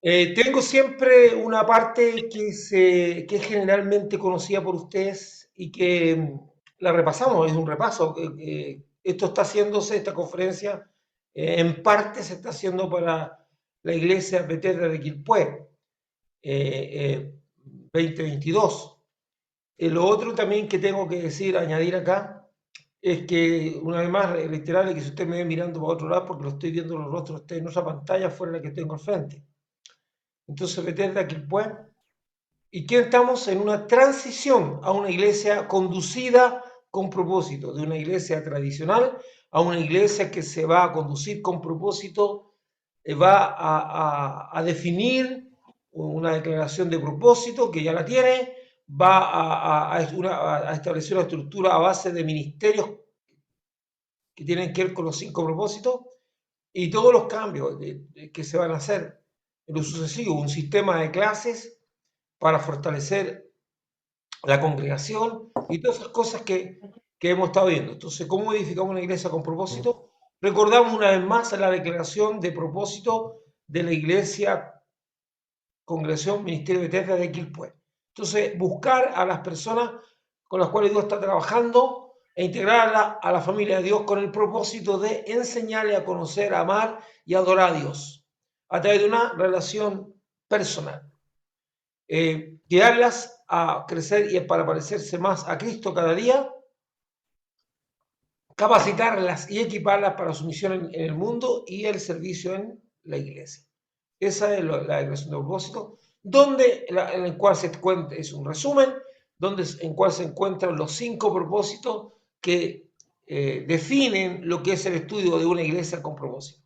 Tengo siempre una parte que es generalmente conocida por ustedes y que la repasamos, es un repaso. Esto está haciéndose, esta conferencia, en parte se está haciendo para la iglesia Bethesda de Quilpué, eh, 2022. Lo otro también que tengo que decir, añadir acá, es que una vez más reiterarle que si usted me ve mirando para otro lado, porque lo estoy viendo los rostros de ustedes en otra pantalla fuera de la que tengo al frente. Entonces, Bethesda Quilpué. ¿Y que estamos? En una transición a una iglesia conducida con propósito, de una iglesia tradicional a una iglesia que se va a conducir con propósito, va a definir una declaración de propósito que ya la tiene, va a establecer una estructura a base de ministerios que tienen que ver con los 5 propósitos y todos los cambios que se van a hacer en lo sucesivo, un sistema de clases para fortalecer la congregación y todas esas cosas que hemos estado viendo. Entonces, ¿cómo edificamos una iglesia con propósito? Recordamos una vez más la declaración de propósito de la iglesia Congregación Ministerio de Bethesda de Quilpué. Entonces, buscar a las personas con las cuales Dios está trabajando e integrarla a la familia de Dios con el propósito de enseñarle a conocer, a amar y adorar a Dios a través de una relación personal. Guiarlas a crecer y para parecerse más a Cristo cada día, capacitarlas y equiparlas para su misión en el mundo y el servicio en la iglesia. Esa es la declaración de propósito, donde, en el cual se encuentra, es un resumen, donde, en el cual se encuentran los 5 propósitos que definen lo que es el estudio de una iglesia con propósito.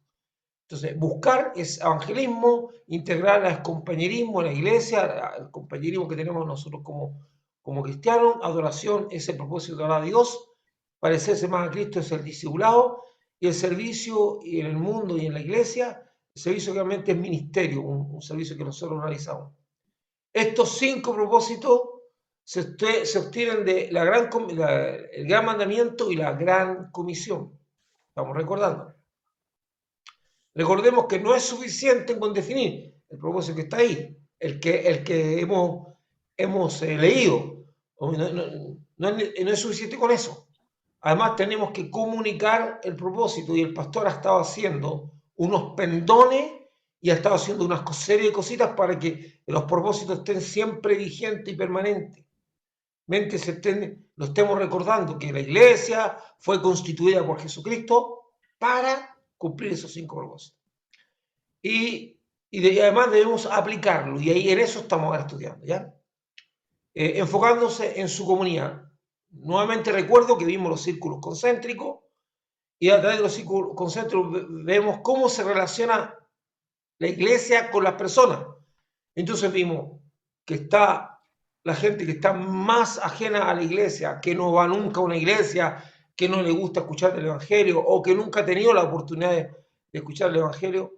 Entonces, buscar es evangelismo, integrar es compañerismo en la iglesia, el compañerismo que tenemos nosotros como cristianos, adoración es el propósito de adorar a Dios, parecerse más a Cristo es el discipulado, y el servicio y en el mundo y en la iglesia, el servicio realmente es ministerio, un servicio que nosotros realizamos. Estos 5 propósitos se obtienen de el gran mandamiento y la gran comisión. Estamos recordando. Recordemos que no es suficiente con definir el propósito que está ahí, el que hemos leído. No es suficiente con eso. Además, tenemos que comunicar el propósito y el pastor ha estado haciendo unos pendones y ha estado haciendo una serie de cositas para que los propósitos estén siempre vigentes y permanentes. Lo estemos recordando que la iglesia fue constituida por Jesucristo para cumplir esos 5 propósitos. Y además debemos aplicarlo, y ahí en eso estamos ahora estudiando, ¿ya? Enfocándose en su comunidad. Nuevamente recuerdo que vimos los círculos concéntricos, y a través de los círculos concéntricos vemos cómo se relaciona la iglesia con las personas. Entonces vimos que está la gente que está más ajena a la iglesia, que no va nunca a una iglesia, que no le gusta escuchar el Evangelio o que nunca ha tenido la oportunidad de escuchar el Evangelio,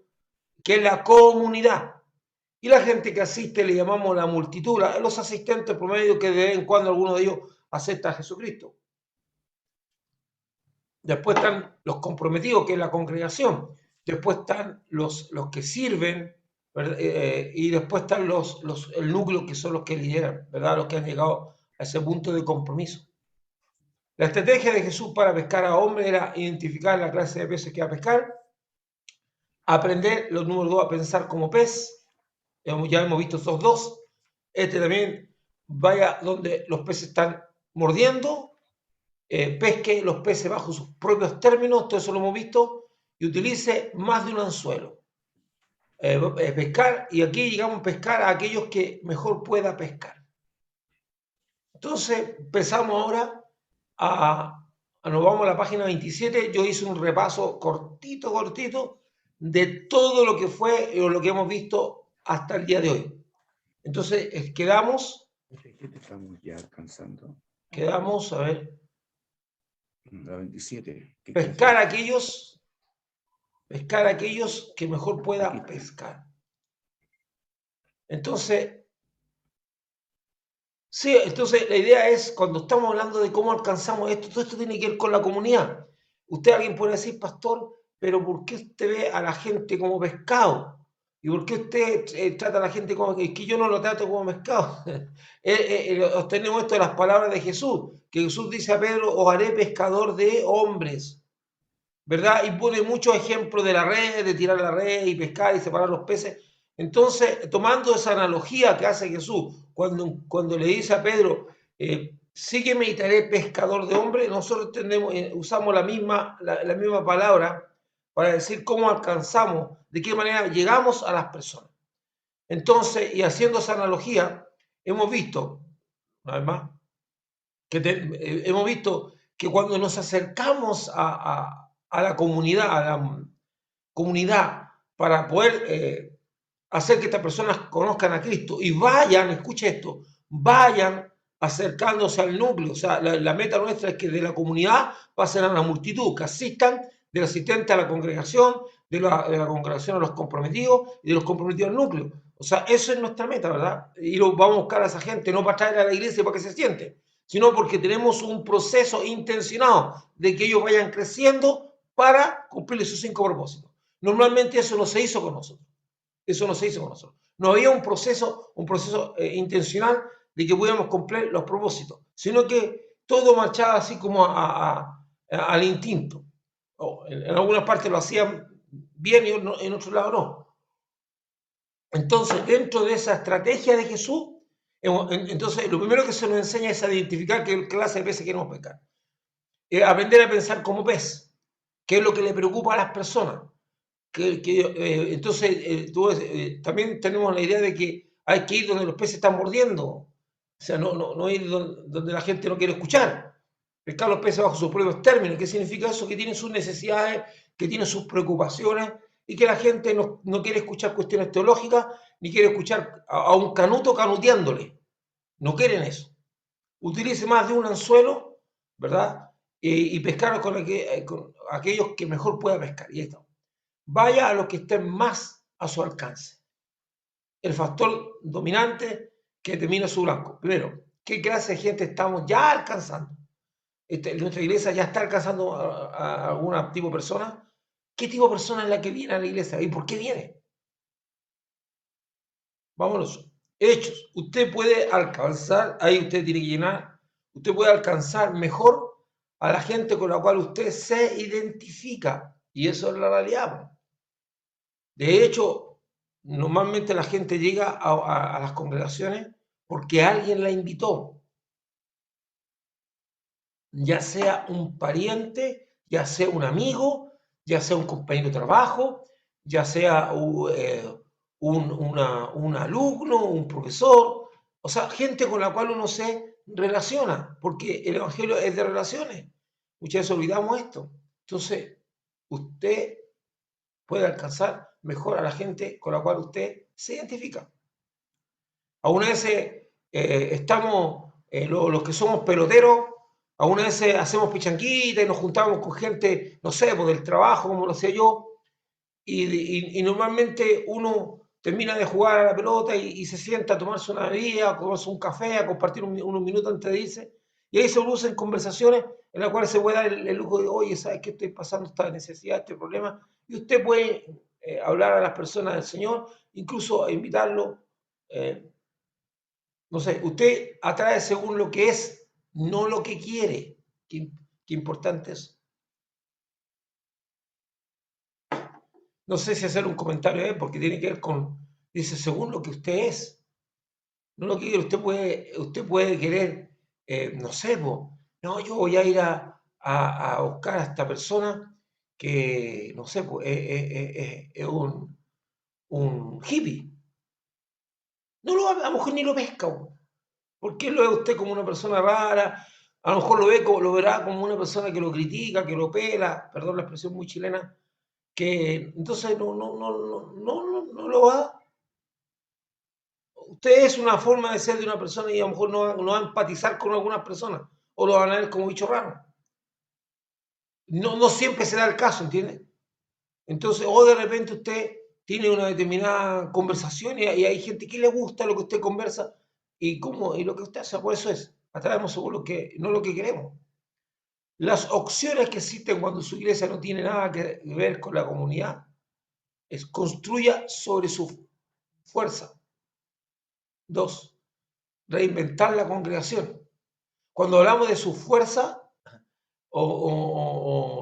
que es la comunidad. Y la gente que asiste le llamamos la multitud, los asistentes promedio que de vez en cuando alguno de ellos acepta a Jesucristo. Después están los comprometidos, que es la congregación. Después están los que sirven, y después están el núcleo, que son los que lideran, ¿verdad? Los que han llegado a ese punto de compromiso. La estrategia de Jesús para pescar a hombres era identificar la clase de peces que va a pescar, aprender, los números 2, a pensar como pez. Ya hemos visto esos dos. También vaya donde los peces están mordiendo, pesque los peces bajo sus propios términos, todo eso lo hemos visto, y utilice más de un anzuelo. Pescar, y aquí llegamos a pescar a aquellos que mejor pueda pescar. Entonces, empezamos ahora nos vamos a la página 27. Yo hice un repaso cortito de todo lo que fue o lo que hemos visto hasta el día de hoy. Entonces, quedamos, estamos ya alcanzando. A ver, la 27. pescar a aquellos que mejor pueda pescar. Entonces, sí, entonces la idea es, cuando estamos hablando de cómo alcanzamos esto, todo esto tiene que ver con la comunidad. Alguien puede decir, pastor, pero ¿por qué usted ve a la gente como pescado? ¿Y por qué usted trata a la gente como es que yo no lo trato como pescado? Tenemos esto de las palabras de Jesús, que Jesús dice a Pedro, os haré pescador de hombres, ¿verdad? Y pone muchos ejemplos de la red, de tirar la red y pescar y separar los peces. Entonces, tomando esa analogía que hace Jesús, cuando le dice a Pedro, sígueme y te haré pescador de hombres, nosotros usamos la misma palabra para decir cómo alcanzamos, de qué manera llegamos a las personas. Entonces, y haciendo esa analogía, hemos visto, una vez más, hemos visto que cuando nos acercamos a la comunidad para poder hacer que estas personas conozcan a Cristo y vayan, escuche esto, vayan acercándose al núcleo. O sea, la meta nuestra es que de la comunidad pasen a la multitud, que asistan del asistente a la congregación, de la congregación a los comprometidos y de los comprometidos al núcleo. O sea, eso es nuestra meta, ¿verdad? Y lo vamos a buscar a esa gente, no para traer a la iglesia para que se siente, sino porque tenemos un proceso intencionado de que ellos vayan creciendo para cumplir esos 5 propósitos. Normalmente eso no se hizo con nosotros. Eso no se hizo con nosotros. No había un proceso intencional de que pudiéramos cumplir los propósitos, sino que todo marchaba así como al instinto. En algunas partes lo hacían bien y en otros lados no. Entonces, dentro de esa estrategia de Jesús, entonces lo primero que se nos enseña es a identificar qué clase de peces queremos pescar. Aprender a pensar como pez, qué es lo que le preocupa a las personas. Entonces, también tenemos la idea de que hay que ir donde los peces están mordiendo, o sea, no ir donde la gente no quiere escuchar, pescar los peces bajo sus propios términos. ¿Qué significa eso? Que tienen sus necesidades, que tienen sus preocupaciones y que la gente no quiere escuchar cuestiones teológicas ni quiere escuchar a un canuto canuteándole. No quieren eso. Utilice más de un anzuelo, ¿verdad? Y pescar con aquellos que mejor pueda pescar. Y ahí está. Vaya a los que estén más a su alcance. El factor dominante que determina su blanco. Primero, ¿qué clase de gente estamos ya alcanzando? Nuestra iglesia ya está alcanzando a algún tipo de persona. ¿Qué tipo de persona es la que viene a la iglesia? ¿Y por qué viene? Vámonos. Hechos. Usted puede alcanzar, ahí usted tiene que llenar, usted puede alcanzar mejor a la gente con la cual usted se identifica. Y eso es la realidad. De hecho, normalmente la gente llega a las congregaciones porque alguien la invitó, ya sea un pariente, ya sea un amigo, ya sea un compañero de trabajo, ya sea un alumno, un profesor, o sea, gente con la cual uno se relaciona, porque el Evangelio es de relaciones. Muchas veces olvidamos esto. Entonces, usted puede alcanzar mejor a la gente con la cual usted se identifica. Algunas veces estamos, los que somos peloteros, algunas veces hacemos pichanguita y nos juntamos con gente, no sé, pues del trabajo, como lo hacía yo, y normalmente uno termina de jugar a la pelota y se sienta a tomarse una bebida, a tomarse un café, a compartir unos minutos antes de irse, y ahí se producen conversaciones en las cuales se puede dar el lujo de, oye, ¿sabes qué estoy pasando esta necesidad, este problema? Y usted puede hablar a las personas del Señor, incluso invitarlo. No sé, usted atrae según lo que es, no lo que quiere. Qué importante es. No sé si hacer un comentario, porque tiene que ver con, dice, según lo que usted es, no lo que quiere. Usted puede querer, no sé, no, yo voy a ir a buscar a esta persona que, no sé, es un hippie. No lo, a lo mejor ni lo pesca. ¿Por qué lo ve usted como una persona rara? A lo mejor lo verá como una persona que lo critica, que lo pela, perdón la expresión muy chilena, que entonces no lo va. Usted es una forma de ser de una persona y a lo mejor no va a empatizar con algunas personas o lo van a ver como bicho raro. No siempre se da el caso, ¿entiende? Entonces, o de repente usted tiene una determinada conversación y hay gente que le gusta lo que usted conversa y lo que usted hace, por eso es, atraemos según no lo que queremos. Las opciones que existen cuando su iglesia no tiene nada que ver con la comunidad es construya sobre su fuerza. 2, reinventar la congregación. Cuando hablamos de su fuerza,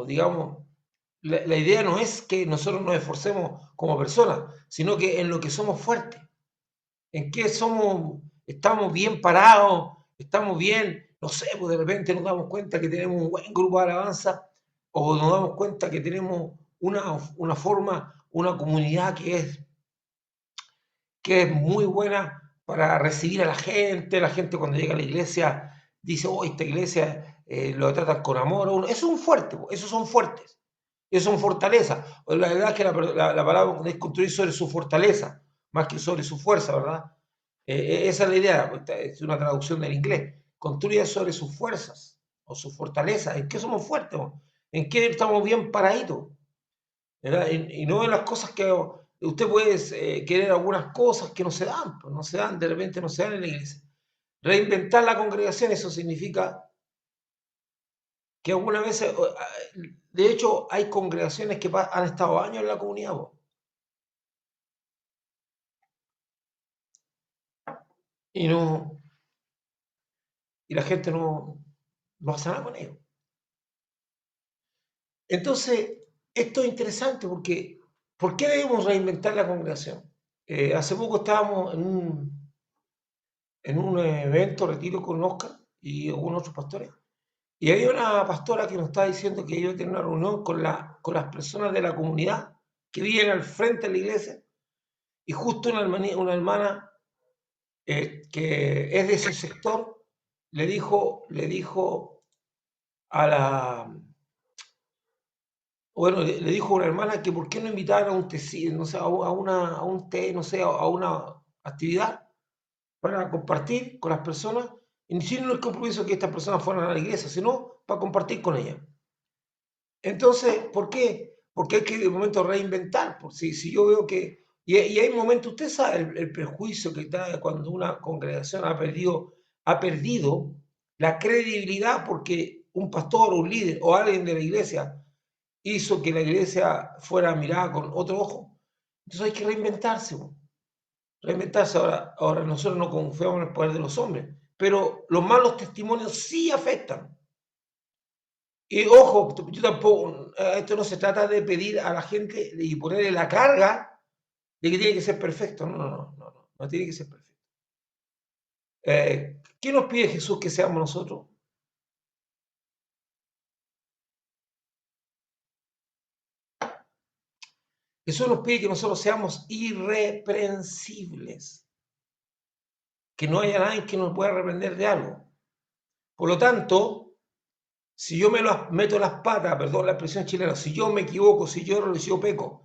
digamos, la idea no es que nosotros nos esforcemos como personas, sino que en lo que somos fuertes, en qué somos, estamos bien parados, estamos bien, no sé, pues de repente nos damos cuenta que tenemos un buen grupo de alabanza, o nos damos cuenta que tenemos una forma, una comunidad que es muy buena para recibir a la gente cuando llega a la iglesia dice, oh, esta iglesia lo tratan con amor, eso es un fuerte, esos son fuertes, esos son fortalezas. La verdad es que la palabra es construir sobre su fortaleza, más que sobre su fuerza, ¿verdad? Esa es la idea, es una traducción del inglés. Construye sobre sus fuerzas o sus fortalezas. ¿En qué somos fuertes? ¿En qué estamos bien paraditos? ¿Verdad? Y no en las cosas que usted puede querer algunas cosas que no se dan, pues no se dan, de repente no se dan en la iglesia. Reinventar la congregación, eso significa que algunas veces, de hecho, hay congregaciones que han estado años en la comunidad, po, y no, y la gente no hace nada con ellos. Entonces, esto es interesante porque, ¿por qué debemos reinventar la congregación? Hace poco estábamos en un evento, retiro con Oscar y algunos otros pastores, y había una pastora que nos estaba diciendo que iba a tener una reunión con las personas de la comunidad que viven al frente de la iglesia, y justo una hermana que es de ese sector le dijo a la, bueno, le dijo a una hermana que por qué no invitaran a un té, no sé, a un té, no sé, a una actividad para compartir con las personas, y sin el compromiso que estas personas fueran a la iglesia, sino para compartir con ellas. Entonces, ¿por qué? Porque hay que de momento reinventar. Si yo veo que. Y hay momentos, usted sabe el prejuicio que trae cuando una congregación ha perdido la credibilidad porque un pastor, un líder o alguien de la iglesia hizo que la iglesia fuera mirada con otro ojo. Entonces hay que reinventarse. Reinventarse. Ahora nosotros no confiamos en el poder de los hombres, pero los malos testimonios sí afectan. Y ojo, yo tampoco, esto no se trata de pedir a la gente y ponerle la carga de que tiene que ser perfecto. No, no, no, no, no, no tiene que ser perfecto. ¿Qué nos pide Jesús que seamos nosotros? Jesús nos pide que nosotros seamos irreprensibles, que no haya nadie que nos pueda reprender de algo. Por lo tanto, si yo me meto las patas, perdón la expresión chilena, si yo me equivoco, si yo peco,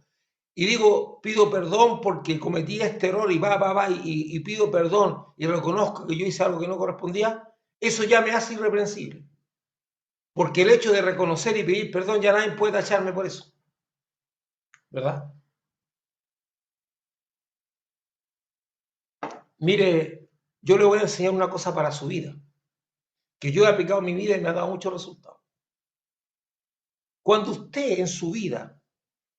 y digo, pido perdón porque cometí este error y pido perdón y reconozco que yo hice algo que no correspondía, eso ya me hace irreprensible. Porque el hecho de reconocer y pedir perdón ya nadie puede tacharme por eso. ¿Verdad? Mire, yo le voy a enseñar una cosa para su vida, que yo he aplicado en mi vida y me ha dado muchos resultados. Cuando usted en su vida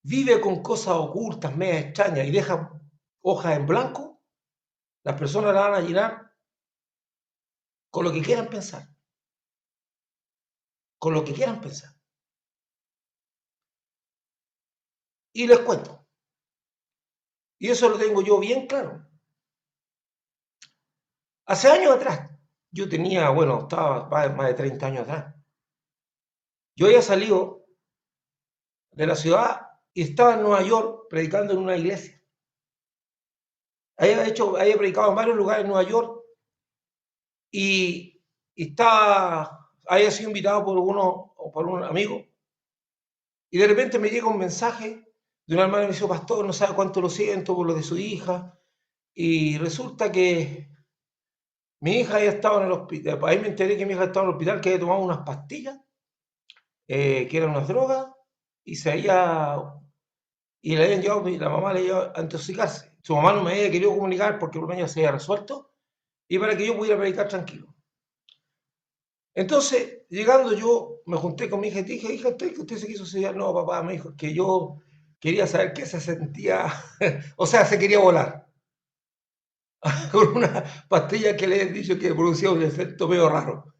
vive con cosas ocultas, medio extrañas y deja hojas en blanco, las personas la van a llenar con lo que quieran pensar. Con lo que quieran pensar. Y les cuento. Y eso lo tengo yo bien claro. Hace años atrás, yo tenía, bueno, estaba más de 30 años atrás. Yo había salido de la ciudad y estaba en Nueva York predicando en una iglesia. Había predicado en varios lugares en Nueva York y había sido invitado por un amigo. Y de repente me llega un mensaje de una hermana que me dice, pastor, no sabe cuánto lo siento por lo de su hija. Y resulta que mi hija había estado en el hospital. Ahí me enteré que mi hija estaba en el hospital, que había tomado unas pastillas, que eran unas drogas, y y le habían llevado, la mamá le llevó a intoxicarse. Su mamá no me había querido comunicar porque el problema ya se había resuelto, y para que yo pudiera predicar tranquilo. Entonces, llegando yo, me junté con mi hija y dije, hija, ¿usted se quiso sellar? No, papá, me dijo, que yo quería saber qué se sentía, o sea, se quería volar con una pastilla que le he dicho que producía un efecto medio raro.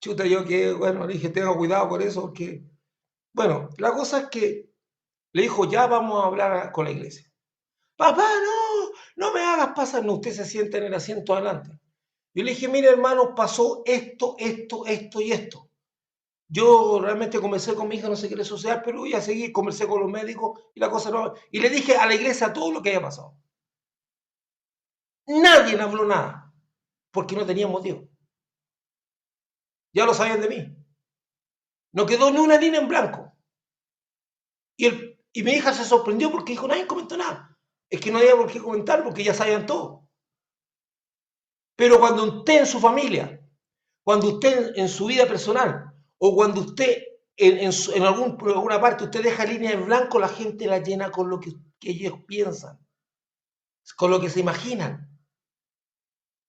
Chuta, yo que, bueno, le dije, tenga cuidado con eso, porque, bueno, la cosa es que le dijo, ya vamos a hablar con la iglesia. Papá, no, no me hagas pasar, no, usted se sienta en el asiento adelante. Yo le dije, mire hermano, pasó esto, esto, esto y esto. Yo realmente conversé con mi hija, no sé qué le sucede, pero voy a seguir, conversé con los médicos y la cosa no. Y le dije a la iglesia todo lo que había pasado. Nadie habló nada, porque no tenía motivo. Ya lo sabían de mí. No quedó ni una línea en blanco. Y mi hija se sorprendió porque dijo, nadie comentó nada. Es que no había por qué comentar porque ya sabían todo. Pero cuando usted en su familia, cuando usted en su vida personal, o cuando usted en alguna parte usted deja línea en blanco, la gente la llena con lo que ellos piensan, con lo que se imaginan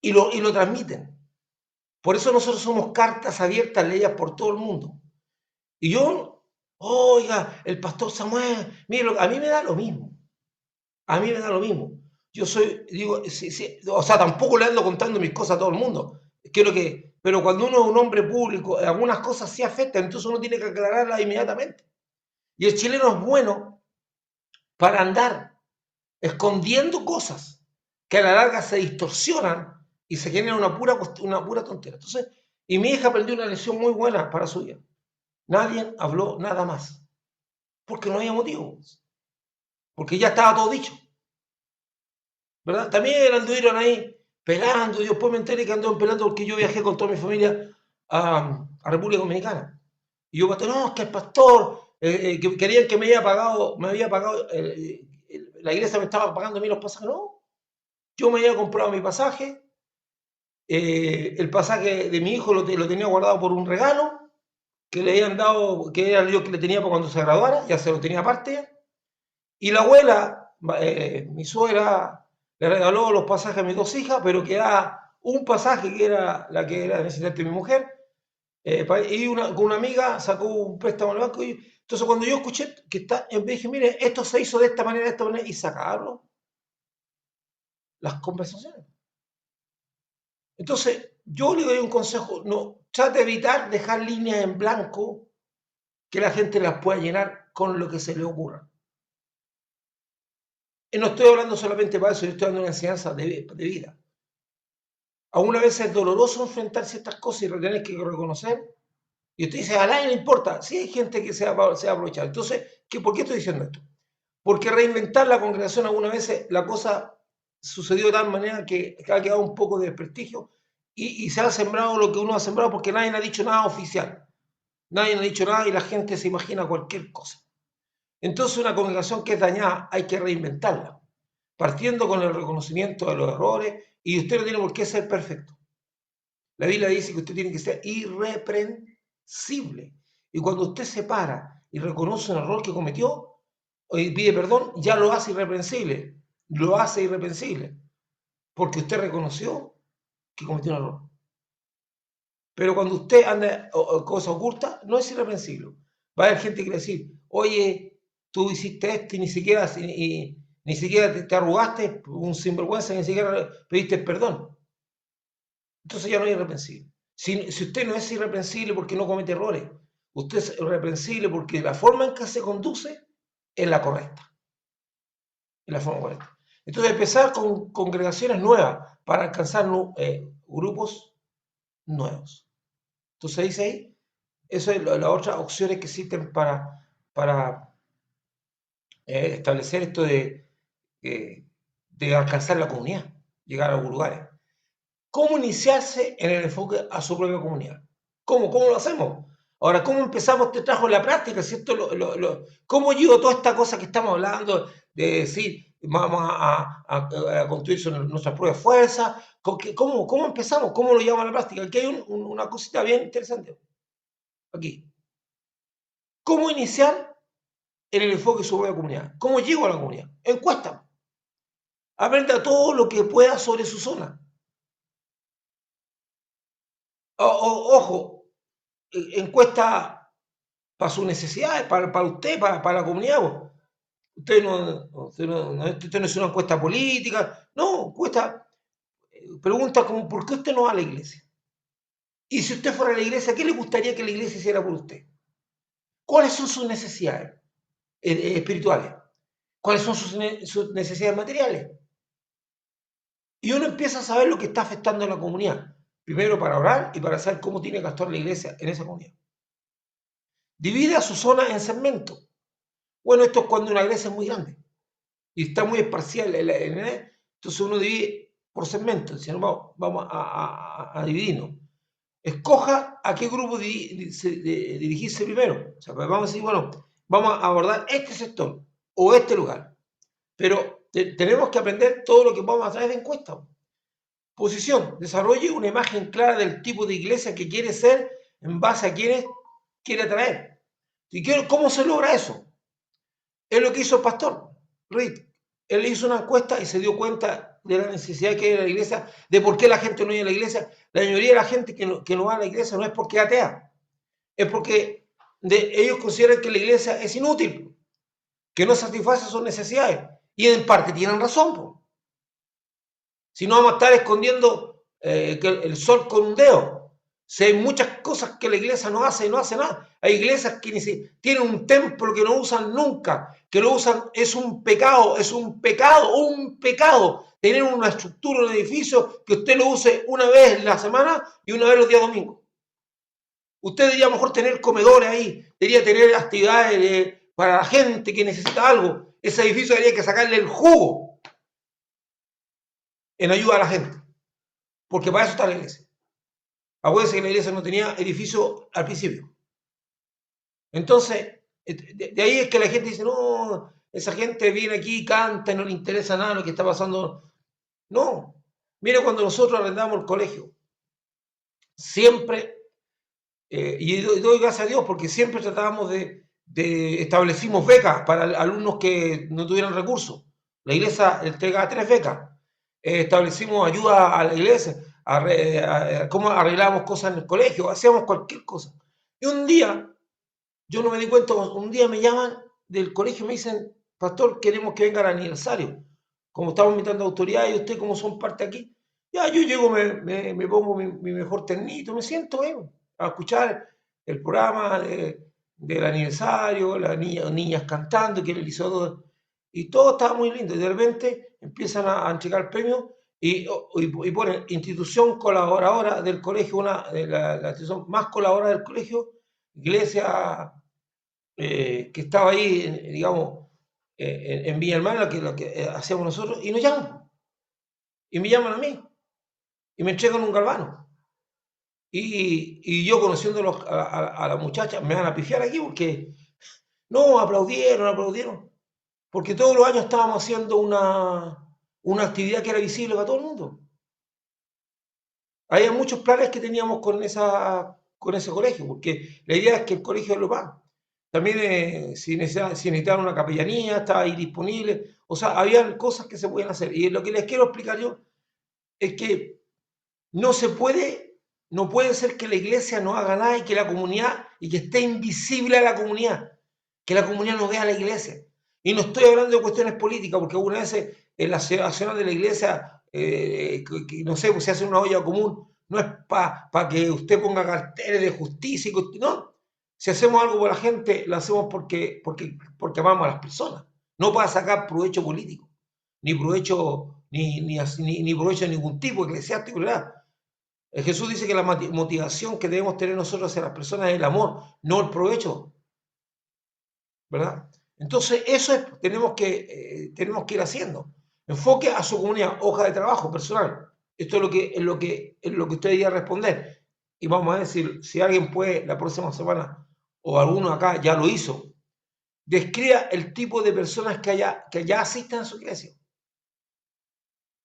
y lo transmiten. Por eso nosotros somos cartas abiertas leídas por todo el mundo. Y yo, oiga, el pastor Samuel, mire, a mí me da lo mismo. A mí me da lo mismo. Yo soy, digo, sí, sí, o sea, tampoco le ando contando mis cosas a todo el mundo. Pero cuando uno es un hombre público, algunas cosas sí afectan, entonces uno tiene que aclararlas inmediatamente. Y el chileno es bueno para andar escondiendo cosas que a la larga se distorsionan y se genera una pura tontera. Entonces, y mi hija aprendió una lección muy buena para su vida. Nadie habló nada más, porque no había motivo, porque ya estaba todo dicho. ¿Verdad? También anduvieron ahí pelando, y después me enteré que andaban pelando porque yo viajé con toda mi familia a República Dominicana. Y yo conté, no, es que el pastor, que querían que me había pagado, la iglesia me estaba pagando a mí los pasajes. No, yo me había comprado mi pasaje, el pasaje de mi hijo lo tenía guardado por un regalo que le habían dado, que era yo que le tenía para cuando se graduara, ya se lo tenía aparte. Y la abuela, mi suegra, le regaló los pasajes a mis dos hijas, pero quedaba un pasaje que era la que era necesaria de mi mujer, y con una amiga sacó un préstamo al banco. Entonces, cuando yo escuché que está, dije, mire, esto se hizo de esta manera, y sacaron las conversaciones. Entonces, yo le doy un consejo, no, trate de evitar dejar líneas en blanco que la gente las pueda llenar con lo que se le ocurra. Y no estoy hablando solamente para eso, yo estoy dando una enseñanza de vida. Alguna vez es doloroso enfrentar ciertas cosas y tener que reconocer. Y usted dice, a nadie le importa. Sí, hay gente que se va a aprovechar. Entonces, ¿por qué estoy diciendo esto? Porque reinventar la congregación algunas veces la cosa sucedió de tal manera que ha quedado un poco de desprestigio y se ha sembrado lo que uno ha sembrado porque nadie ha dicho nada oficial. Nadie ha dicho nada y la gente se imagina cualquier cosa. Entonces, una congregación que es dañada hay que reinventarla, partiendo con el reconocimiento de los errores, y usted no tiene por qué ser perfecto. La Biblia dice que usted tiene que ser irreprensible. Y cuando usted se para y reconoce un error que cometió y pide perdón, ya lo hace irreprensible. Lo hace irreprensible. Porque usted reconoció que cometió un error. Pero cuando usted anda cosa oculta, no es irreprensible. Va a haber gente que le va a decir, oye, tú hiciste esto y ni siquiera te arrugaste, un sinvergüenza, ni siquiera pediste perdón. Entonces ya no es irreprensible. Si usted no es irreprensible porque no comete errores, usted es irreprensible porque la forma en que se conduce es la correcta. Es la forma correcta. Entonces empezar con congregaciones nuevas para alcanzar grupos nuevos. Entonces dice ahí, eso es las otras opciones que existen para establecer esto eh, de alcanzar la comunidad, llegar a algunos lugares. ¿Cómo iniciarse en el enfoque a su propia comunidad? ¿Cómo lo hacemos? Ahora, ¿cómo empezamos este trabajo en la práctica? ¿Cierto? ¿Cómo llevo toda esta cosa que estamos hablando de decir, vamos a construir nuestras propias fuerzas? ¿Cómo empezamos? ¿Cómo lo llevamos a la práctica? Aquí hay una cosita bien interesante. Aquí. ¿Cómo iniciar en el enfoque de su propia comunidad? ¿Cómo llego a la comunidad? Encuesta. Aprenda todo lo que pueda sobre su zona. Ojo, encuesta para sus necesidades, para usted, para la comunidad. Esto no es una encuesta política, no, pregunta como, ¿por qué usted no va a la iglesia? Y si usted fuera a la iglesia, ¿qué le gustaría que la iglesia hiciera por usted? ¿Cuáles son sus necesidades espirituales? ¿Cuáles son sus necesidades materiales? Y uno empieza a saber lo que está afectando a la comunidad. Primero para orar y para saber cómo tiene que actuar la iglesia en esa comunidad. Divide a su zona en segmentos. Bueno, esto es cuando una iglesia es muy grande y está muy esparcida. Entonces uno divide por segmentos. Dice, no, vamos a dividirnos. Escoja a qué grupo dirigirse primero. O sea, pues vamos a decir, bueno, vamos a abordar este sector o este lugar. Pero tenemos que aprender todo lo que vamos a traer de encuesta. Posición. Desarrolle una imagen clara del tipo de iglesia que quiere ser en base a quienes quiere atraer. ¿Cómo se logra eso? Es lo que hizo el pastor Reed. Él hizo una encuesta y se dio cuenta de la necesidad que hay en la iglesia, de por qué la gente no iba a la iglesia. La mayoría de la gente que no va a la iglesia no es porque es atea, es porque ellos consideran que la iglesia es inútil, que no satisface sus necesidades. Y en parte tienen razón. Po. Si no vamos a estar escondiendo el sol con un dedo. Si hay muchas cosas que la iglesia no hace y no hace nada. Hay iglesias que tienen un templo que no usan nunca, que lo usan, es un pecado, un pecado. Tener una estructura, un edificio que usted lo use una vez en la semana y una vez los días domingos. Usted debería mejor tener comedores ahí, debería tener actividades para la gente que necesita algo. Ese edificio debería que sacarle el jugo en ayuda a la gente, porque para eso está la iglesia. Acuérdense que la iglesia no tenía edificio al principio. Entonces, de ahí es que la gente dice, no, esa gente viene aquí, canta y no le interesa nada lo que está pasando. No, mire cuando nosotros arrendamos el colegio, siempre, y doy gracias a Dios porque siempre tratábamos establecimos becas para alumnos que no tuvieran recursos. La iglesia entregaba 3 becas. Establecimos ayuda a la iglesia, cómo arreglábamos cosas en el colegio, hacíamos cualquier cosa. Y un día, yo no me di cuenta, un día me llaman del colegio y me dicen, pastor, queremos que venga al aniversario. Como estamos invitando a autoridades y ustedes como son parte aquí, ya yo llego, me pongo mi mejor ternito, me siento a escuchar el programa del aniversario, las niñas cantando, que él hizo todo, y todo estaba muy lindo. Y de repente empiezan a entregar premios y ponen institución colaboradora del colegio, una de la institución más colaboradora del colegio, iglesia que estaba ahí, digamos, en Villa Hermana, que lo que hacíamos nosotros, y nos llaman, y me llaman a mí, y me entregan un galvano. Y yo conociendo a la muchacha, me van a pifiar aquí porque no, aplaudieron, porque todos los años estábamos haciendo una actividad que era visible para todo el mundo. Había muchos planes que teníamos con ese colegio, porque la idea es que el colegio lo paga. También si necesitaban una capellanía, estaba ahí disponible. O sea, habían cosas que se pueden hacer. Y lo que les quiero explicar yo es que no se puede, no puede ser que la iglesia no haga nada y que la comunidad, y que esté invisible a la comunidad, que la comunidad no vea a la iglesia. Y no estoy hablando de cuestiones políticas, porque algunas veces en la acciones de la iglesia, no sé, pues se hace una olla común, no es para que usted ponga carteles de justicia, no. Si hacemos algo por la gente, lo hacemos porque amamos a las personas, no para sacar provecho político, ni provecho, ni provecho de ningún tipo, eclesiástico, ¿verdad? Jesús dice que la motivación que debemos tener nosotros hacia las personas es el amor, no el provecho, ¿verdad? Entonces, eso es, tenemos que ir haciendo. Enfoque a su comunidad, hoja de trabajo personal. Esto es lo que usted debería responder. Y vamos a decir, si alguien puede la próxima semana, o alguno acá ya lo hizo, describa el tipo de personas que ya asisten a su iglesia.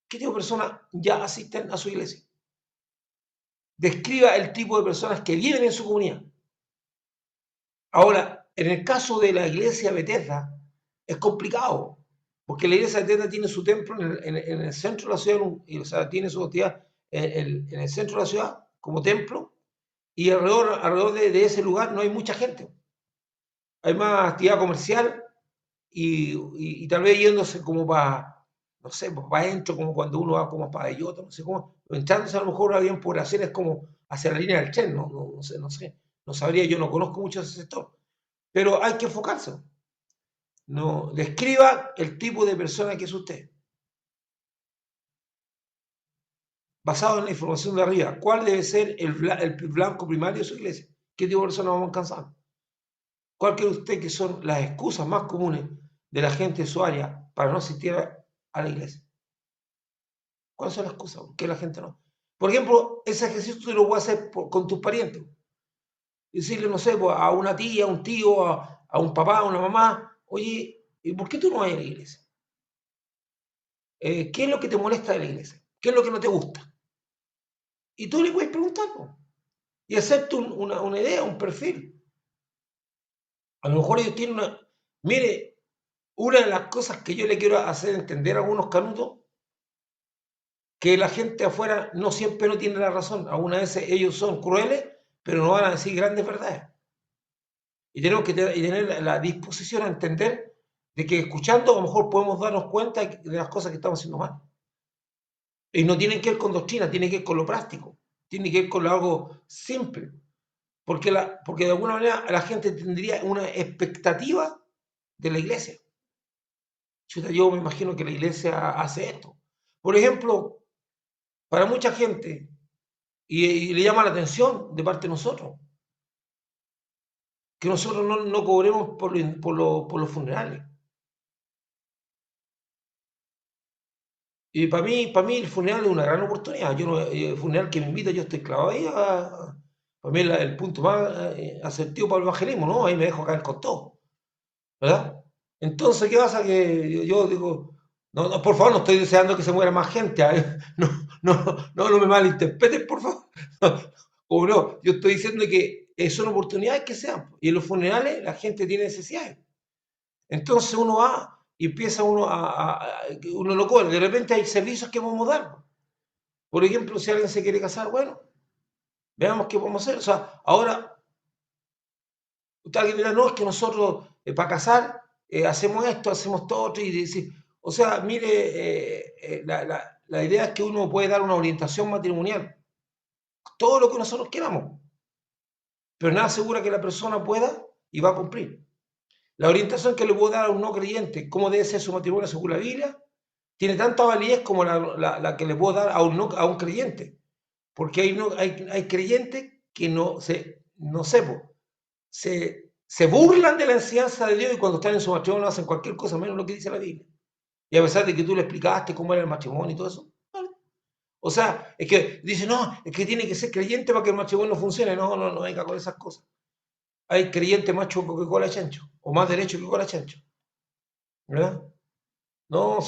¿Qué tipo de personas ya asisten a su iglesia? Describa el tipo de personas que viven en su comunidad. Ahora, en el caso de la iglesia Bethesda, es complicado, porque la iglesia Bethesda tiene su templo en el centro de la ciudad, o sea, tiene su actividad en el centro de la ciudad como templo, y alrededor de ese lugar no hay mucha gente. Hay más actividad comercial y tal vez yéndose como para, no sé, pues para adentro, como cuando uno va como para bellota, no sé cómo, entrándose a lo mejor bien por hacer es como hacia la línea del tren, no sé, no sabría, yo no conozco mucho ese sector, pero hay que enfocarse. No, describa el tipo de persona que es usted. Basado en la información de arriba, ¿cuál debe ser el blanco primario de su iglesia? ¿Qué tipo de persona vamos a alcanzar? ¿Cuál cree usted que son las excusas más comunes de la gente de su área para no asistir a la iglesia? ¿Cuáles son las excusas? ¿Por qué la gente no? Por ejemplo, ese ejercicio tú lo puedes hacer con tus parientes. Decirle, no sé, pues, a una tía, a un tío, a un papá, a una mamá, oye, ¿y por qué tú no vas a la iglesia? ¿Qué es lo que te molesta de la iglesia? ¿Qué es lo que no te gusta? Y tú le puedes preguntar, pues, y hacerte una idea, un perfil. A lo mejor ellos tienen una... Mire, una de las cosas que yo le quiero hacer entender a algunos canutos, que la gente afuera no siempre no tiene la razón. Algunas veces ellos son crueles, pero no van a decir grandes verdades. Y tenemos que tener la disposición a entender de que escuchando a lo mejor podemos darnos cuenta de las cosas que estamos haciendo mal. Y no tienen que ver con doctrina, tienen que ver con lo práctico, tienen que ver con algo simple. Porque de alguna manera la gente tendría una expectativa de la iglesia. Yo me imagino que la iglesia hace esto. Por ejemplo, para mucha gente, y le llama la atención de parte de nosotros, que nosotros no cobremos por los funerales. Y para mí el funeral es una gran oportunidad. Yo no, el funeral que me invita, yo estoy clavado ahí. Para mí el punto más asertivo para el evangelismo, ¿no? Ahí me dejo caer con todo, ¿verdad? Entonces, ¿qué pasa? Que yo digo, no, por favor, no estoy deseando que se muera más gente. No, no me malinterpreten, por favor. O no, yo estoy diciendo que son oportunidades que sean. Y en los funerales la gente tiene necesidades. Entonces uno va y empieza uno lo cobre. De repente hay servicios que podemos dar. Por ejemplo, si alguien se quiere casar, bueno, veamos qué podemos hacer. O sea, ahora, alguien dirá, no, es que nosotros para casar hacemos esto, hacemos todo otro. Y decir, o sea, mire, la idea es que uno puede dar una orientación matrimonial, todo lo que nosotros queramos, pero nada asegura que la persona pueda y va a cumplir. La orientación que le puedo dar a un no creyente, cómo debe ser su matrimonio según la Biblia, tiene tanta validez como la que le puedo dar a un creyente. Porque hay creyentes que no sé, se burlan de la enseñanza de Dios y cuando están en su matrimonio hacen cualquier cosa menos lo que dice la Biblia. Y a pesar de que tú le explicaste cómo era el matrimonio y todo eso. ¿Vale? O sea, es que dice, no, es que tiene que ser creyente para que el matrimonio funcione. No venga con esas cosas. Hay creyentes más chuecos que cola chancho, o más derecho que cola chancho. ¿Verdad? No,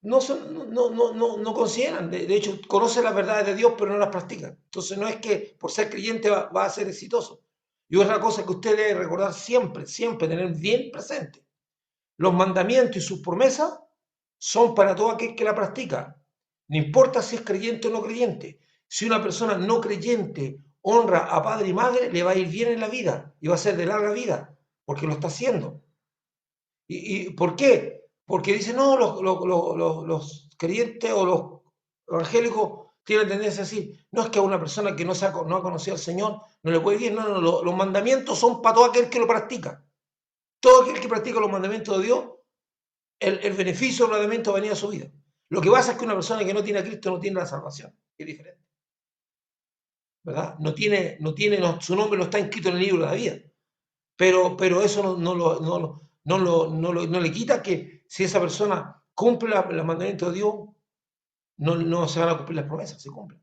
no consideran. De hecho, conocen las verdades de Dios, pero no las practican. Entonces, no es que por ser creyente va a ser exitoso. Y otra cosa que usted debe recordar siempre, siempre tener bien presente. Los mandamientos y sus promesas son para todo aquel que la practica. No importa si es creyente o no creyente. Si una persona no creyente honra a padre y madre, le va a ir bien en la vida y va a ser de larga vida, porque lo está haciendo. ¿Y por qué? Porque dicen, no, los creyentes o los evangélicos tienen tendencia a decir, no es que a una persona que no ha conocido al Señor no le puede ir bien. No, los mandamientos son para todo aquel que lo practica. Todo aquel que practica los mandamientos de Dios, el beneficio del mandamiento va a venir a su vida. Lo que pasa es que una persona que no tiene a Cristo no tiene la salvación. Es diferente. ¿Verdad? Su nombre no está inscrito en el libro de la vida. Pero eso no le quita que si esa persona cumple los mandamientos de Dios, no se van a cumplir las promesas, se cumplen.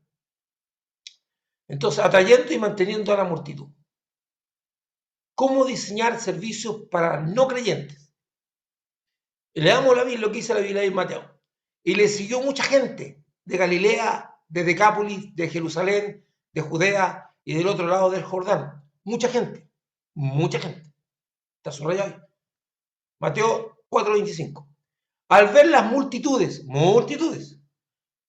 Entonces, atrayendo y manteniendo a la multitud. ¿Cómo diseñar servicios para no creyentes? Leamos lo que dice la Biblia en Mateo. Y le siguió mucha gente de Galilea, de Decápolis, de Jerusalén, de Judea y del otro lado del Jordán. Mucha gente, mucha gente. Está subrayado ahí. Mateo 4:25. Al ver las multitudes,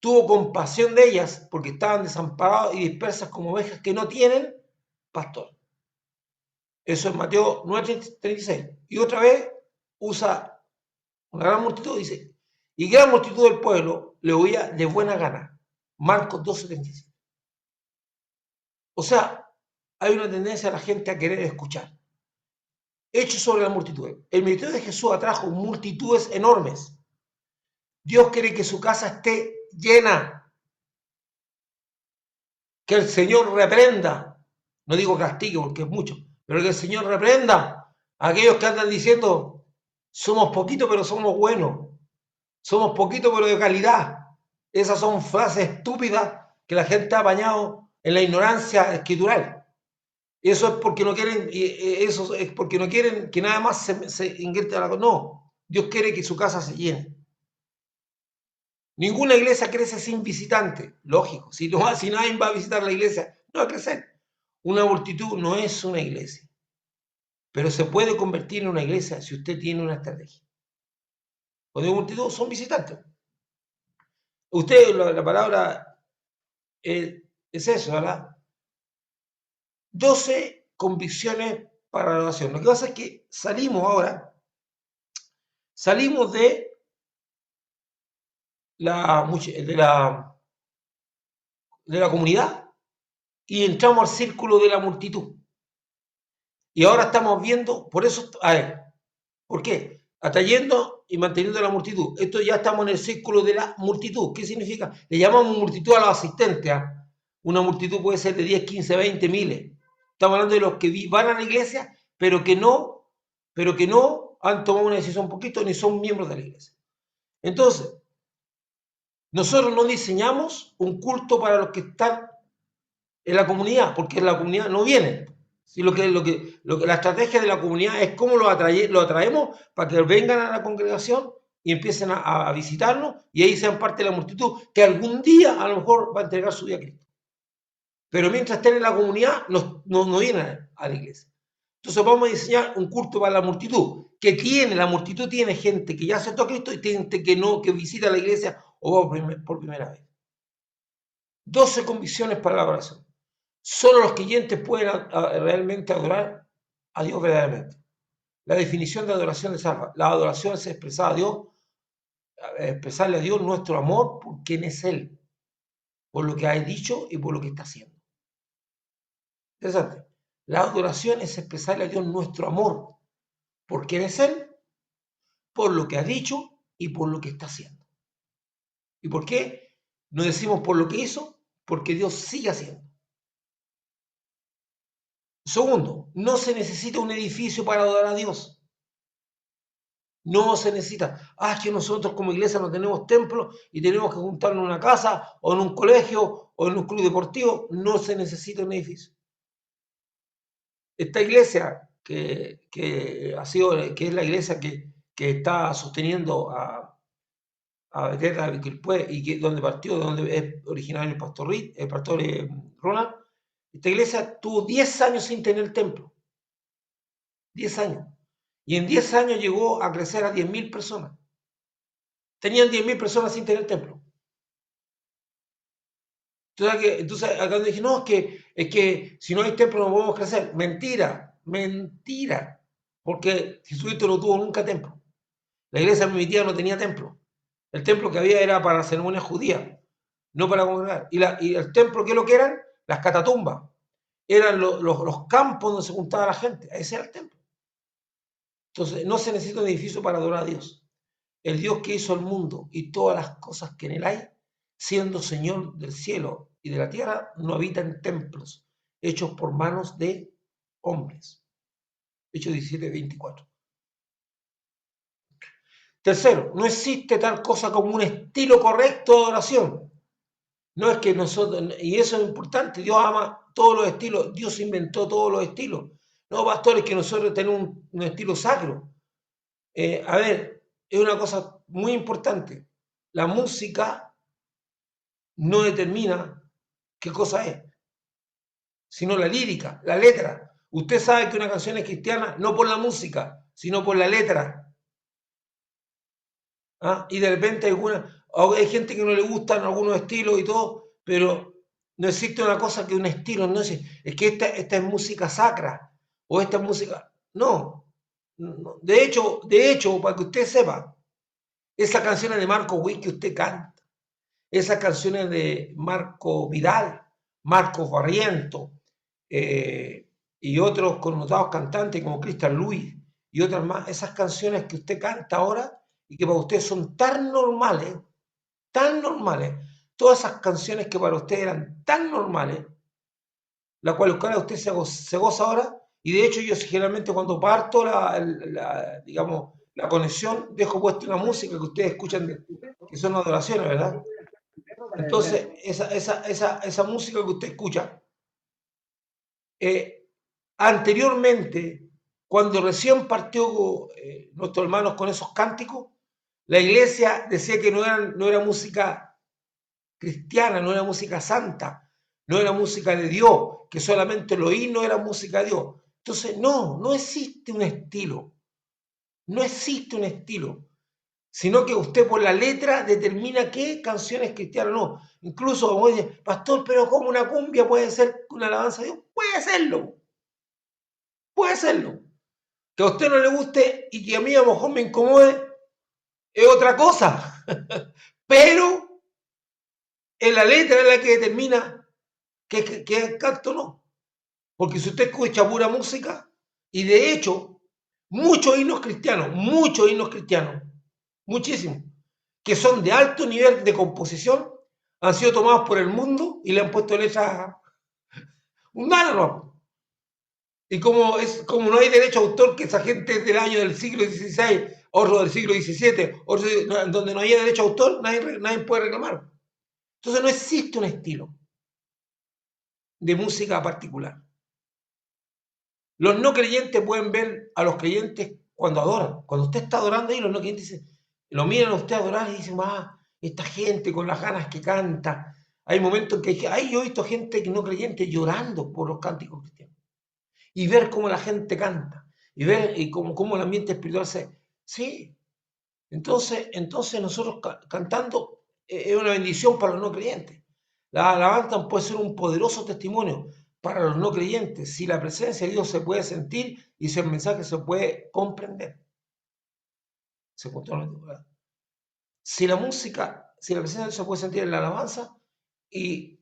tuvo compasión de ellas porque estaban desamparadas y dispersas como ovejas que no tienen pastor. Eso es Mateo 9:36. Y otra vez usa una gran multitud, dice, y gran multitud del pueblo le oía de buena gana. Marcos 2:77. O sea, hay una tendencia a la gente a querer escuchar. Hechos sobre la multitud. El ministerio de Jesús atrajo multitudes enormes. Dios quiere que su casa esté llena. Que el Señor reprenda. No digo castigue porque es mucho, pero que el Señor reprenda a aquellos que andan diciendo, somos poquitos pero somos buenos. Somos poquitos pero de calidad. Esas son frases estúpidas que la gente ha apañado en la ignorancia escritural. Eso es porque no quieren, eso es porque no quieren que nada más se ingrese a la... No, Dios quiere que su casa se llene. Ninguna iglesia crece sin visitante, lógico. Si nadie va a visitar la iglesia, no va a crecer. Una multitud no es una iglesia, pero se puede convertir en una iglesia si usted tiene una estrategia. Cuando hay multitud son visitantes. Usted, la palabra es eso, ¿verdad? 12 convicciones para la oración. Lo que pasa es que salimos de la comunidad y entramos al círculo de la multitud. Y ahora estamos viendo, por eso, a ver, ¿por qué? Atrayendo y manteniendo la multitud. Esto ya estamos en el círculo de la multitud. ¿Qué significa? Le llamamos multitud a los asistentes. ¿Eh? Una multitud puede ser de 10, 15, 20, miles. Estamos hablando de los que van a la iglesia, pero que no han tomado una decisión un poquito ni son miembros de la iglesia. Entonces, nosotros no diseñamos un culto para los que están en la comunidad, porque en la comunidad no vienen. ¿Sí? La estrategia de la comunidad es cómo lo atraemos para que vengan a la congregación y empiecen a visitarnos y ahí sean parte de la multitud que algún día a lo mejor va a entregar su vida a Cristo. Pero mientras estén en la comunidad, no vienen a la iglesia. Entonces vamos a diseñar un culto para la multitud, la multitud tiene gente que ya aceptó a Cristo y gente que visita la iglesia o va por primera vez. 12 convicciones para la oración. Solo los creyentes pueden realmente adorar a Dios verdaderamente. La definición de adoración de salva. La adoración es expresarle a Dios nuestro amor por quien es Él, por lo que ha dicho y por lo que está haciendo. Interesante. La adoración es expresarle a Dios nuestro amor por quien es Él, por lo que ha dicho y por lo que está haciendo. ¿Y por qué no decimos por lo que hizo? Porque Dios sigue haciendo. Segundo, no se necesita un edificio para adorar a Dios. No se necesita. Es que nosotros como iglesia no tenemos templo y tenemos que juntarnos en una casa o en un colegio o en un club deportivo. No se necesita un edificio. Esta iglesia que es la iglesia que está sosteniendo a Beterra y donde es originario el pastor Ronald, esta iglesia tuvo 10 años sin tener templo. 10 años. Y en 10 años llegó a crecer a 10.000 personas. Tenían 10.000 personas sin tener templo. Entonces acá dije, no, es que si no hay templo no podemos crecer. Mentira. Porque Jesucristo no tuvo nunca templo. La iglesia primitiva no tenía templo. El templo que había era para ceremonias judías, no para congregar. Y el templo, ¿qué es lo que eran? Las catatumbas. Eran los campos donde se juntaba la gente. Ese era el templo. Entonces, no se necesita un edificio para adorar a Dios. El Dios que hizo el mundo y todas las cosas que en él hay, siendo Señor del cielo y de la tierra, no habita en templos hechos por manos de hombres. Hechos 17:24. Tercero, no existe tal cosa como un estilo correcto de adoración. No es que nosotros, y eso es importante, Dios ama todos los estilos, Dios inventó todos los estilos. No, pastores, que nosotros tenemos un estilo sacro. A ver, es una cosa muy importante. La música no determina qué cosa es, sino la lírica, la letra. Usted sabe que una canción es cristiana no por la música, sino por la letra. ¿Ah? Y de repente hay gente que no le gustan algunos estilos y todo, pero no existe una cosa que un estilo, no es que esta es música sacra o esta es música. No. De hecho, para que usted sepa, Esas canciones de Marco Witt que usted canta, esas canciones de Marco Vidal, Marcos Barriento, y otros connotados cantantes como Cristian Luis y otras más, esas canciones que usted canta ahora y que para usted son tan normales, todas esas canciones que para usted eran tan normales, la cual usted se goza ahora, y de hecho yo generalmente cuando parto digamos, la conexión, dejo puesta una música que ustedes escuchan, que son adoraciones, ¿verdad? Entonces, esa música que usted escucha, anteriormente, cuando recién partió nuestros hermanos con esos cánticos, la iglesia decía que no era música cristiana, no era música santa, no era música de Dios, que solamente los himnos eran música de Dios. Entonces, no existe un estilo, no existe un estilo, sino que usted por la letra determina qué canción es cristiana o no. Incluso, como dice, pastor, pero ¿cómo una cumbia puede ser una alabanza a Dios? Puede serlo. Que a usted no le guste y que a mí a lo mejor me incomode es otra cosa, pero en la letra es la que determina que es canto o no. Porque si usted escucha pura música, y de hecho, muchos himnos cristianos, muchísimos, que son de alto nivel de composición, han sido tomados por el mundo y le han puesto letras mundanas, ¿no? Y como no hay derecho a autor, que esa gente es del año del siglo XVI, otro del siglo XVII, otro donde no haya derecho a autor, nadie puede reclamar. Entonces no existe un estilo de música particular. Los no creyentes pueden ver a los creyentes cuando adoran. Cuando usted está adorando ahí, los no creyentes lo miran a usted adorar y dicen, esta gente con las ganas que canta. Hay momentos en que yo he visto gente que no creyente llorando por los cánticos cristianos. Y ver cómo la gente canta. Y ver cómo el ambiente espiritual se... Sí. Entonces nosotros cantando es una bendición para los no creyentes. La alabanza puede ser un poderoso testimonio para los no creyentes si la presencia de Dios se puede sentir y si el mensaje se puede comprender. Si la presencia de Dios se puede sentir en la alabanza y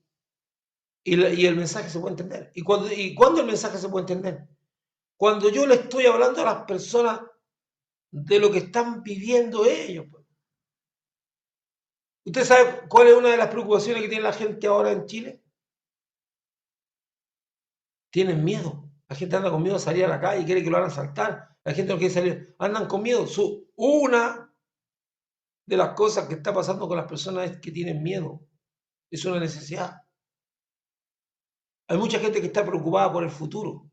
el mensaje se puede entender. ¿Y cuándo el mensaje se puede entender? Cuando yo le estoy hablando a las personas de lo que están viviendo ellos. ¿Usted sabe cuál es una de las preocupaciones que tiene la gente ahora en Chile? Tienen miedo. La gente anda con miedo a salir a la calle, quiere que lo hagan saltar. La gente no quiere salir, andan con miedo. Una de las cosas que está pasando con las personas es que tienen miedo. Es una necesidad. Hay mucha gente que está preocupada por el futuro,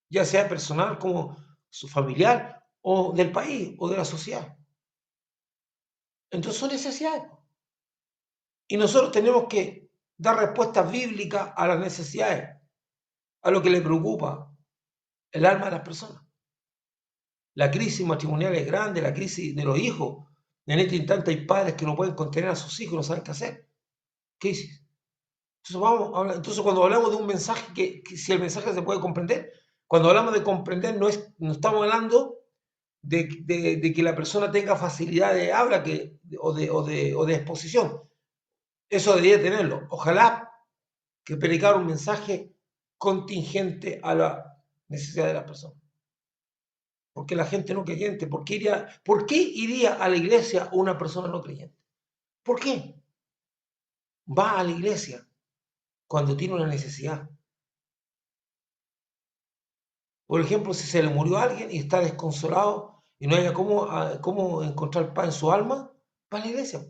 ya sea personal como su familiar o del país o de la sociedad. Entonces son necesidades. Y nosotros tenemos que dar respuestas bíblicas a las necesidades, a lo que le preocupa el alma de las personas. La crisis matrimonial es grande, la crisis de los hijos. En este instante hay padres que no pueden contener a sus hijos, no saben qué hacer. Crisis. Entonces cuando hablamos de un mensaje, que si el mensaje se puede comprender, cuando hablamos de comprender no estamos hablando de que la persona tenga facilidad de habla o de exposición. Eso debería tenerlo. Ojalá que predicar un mensaje contingente a la necesidad de las personas. Porque la gente no creyente, ¿por qué iría a la iglesia una persona no creyente? ¿Por qué? Va a la iglesia cuando tiene una necesidad. Por ejemplo, si se le murió a alguien y está desconsolado y no haya cómo encontrar paz en su alma, va a la iglesia.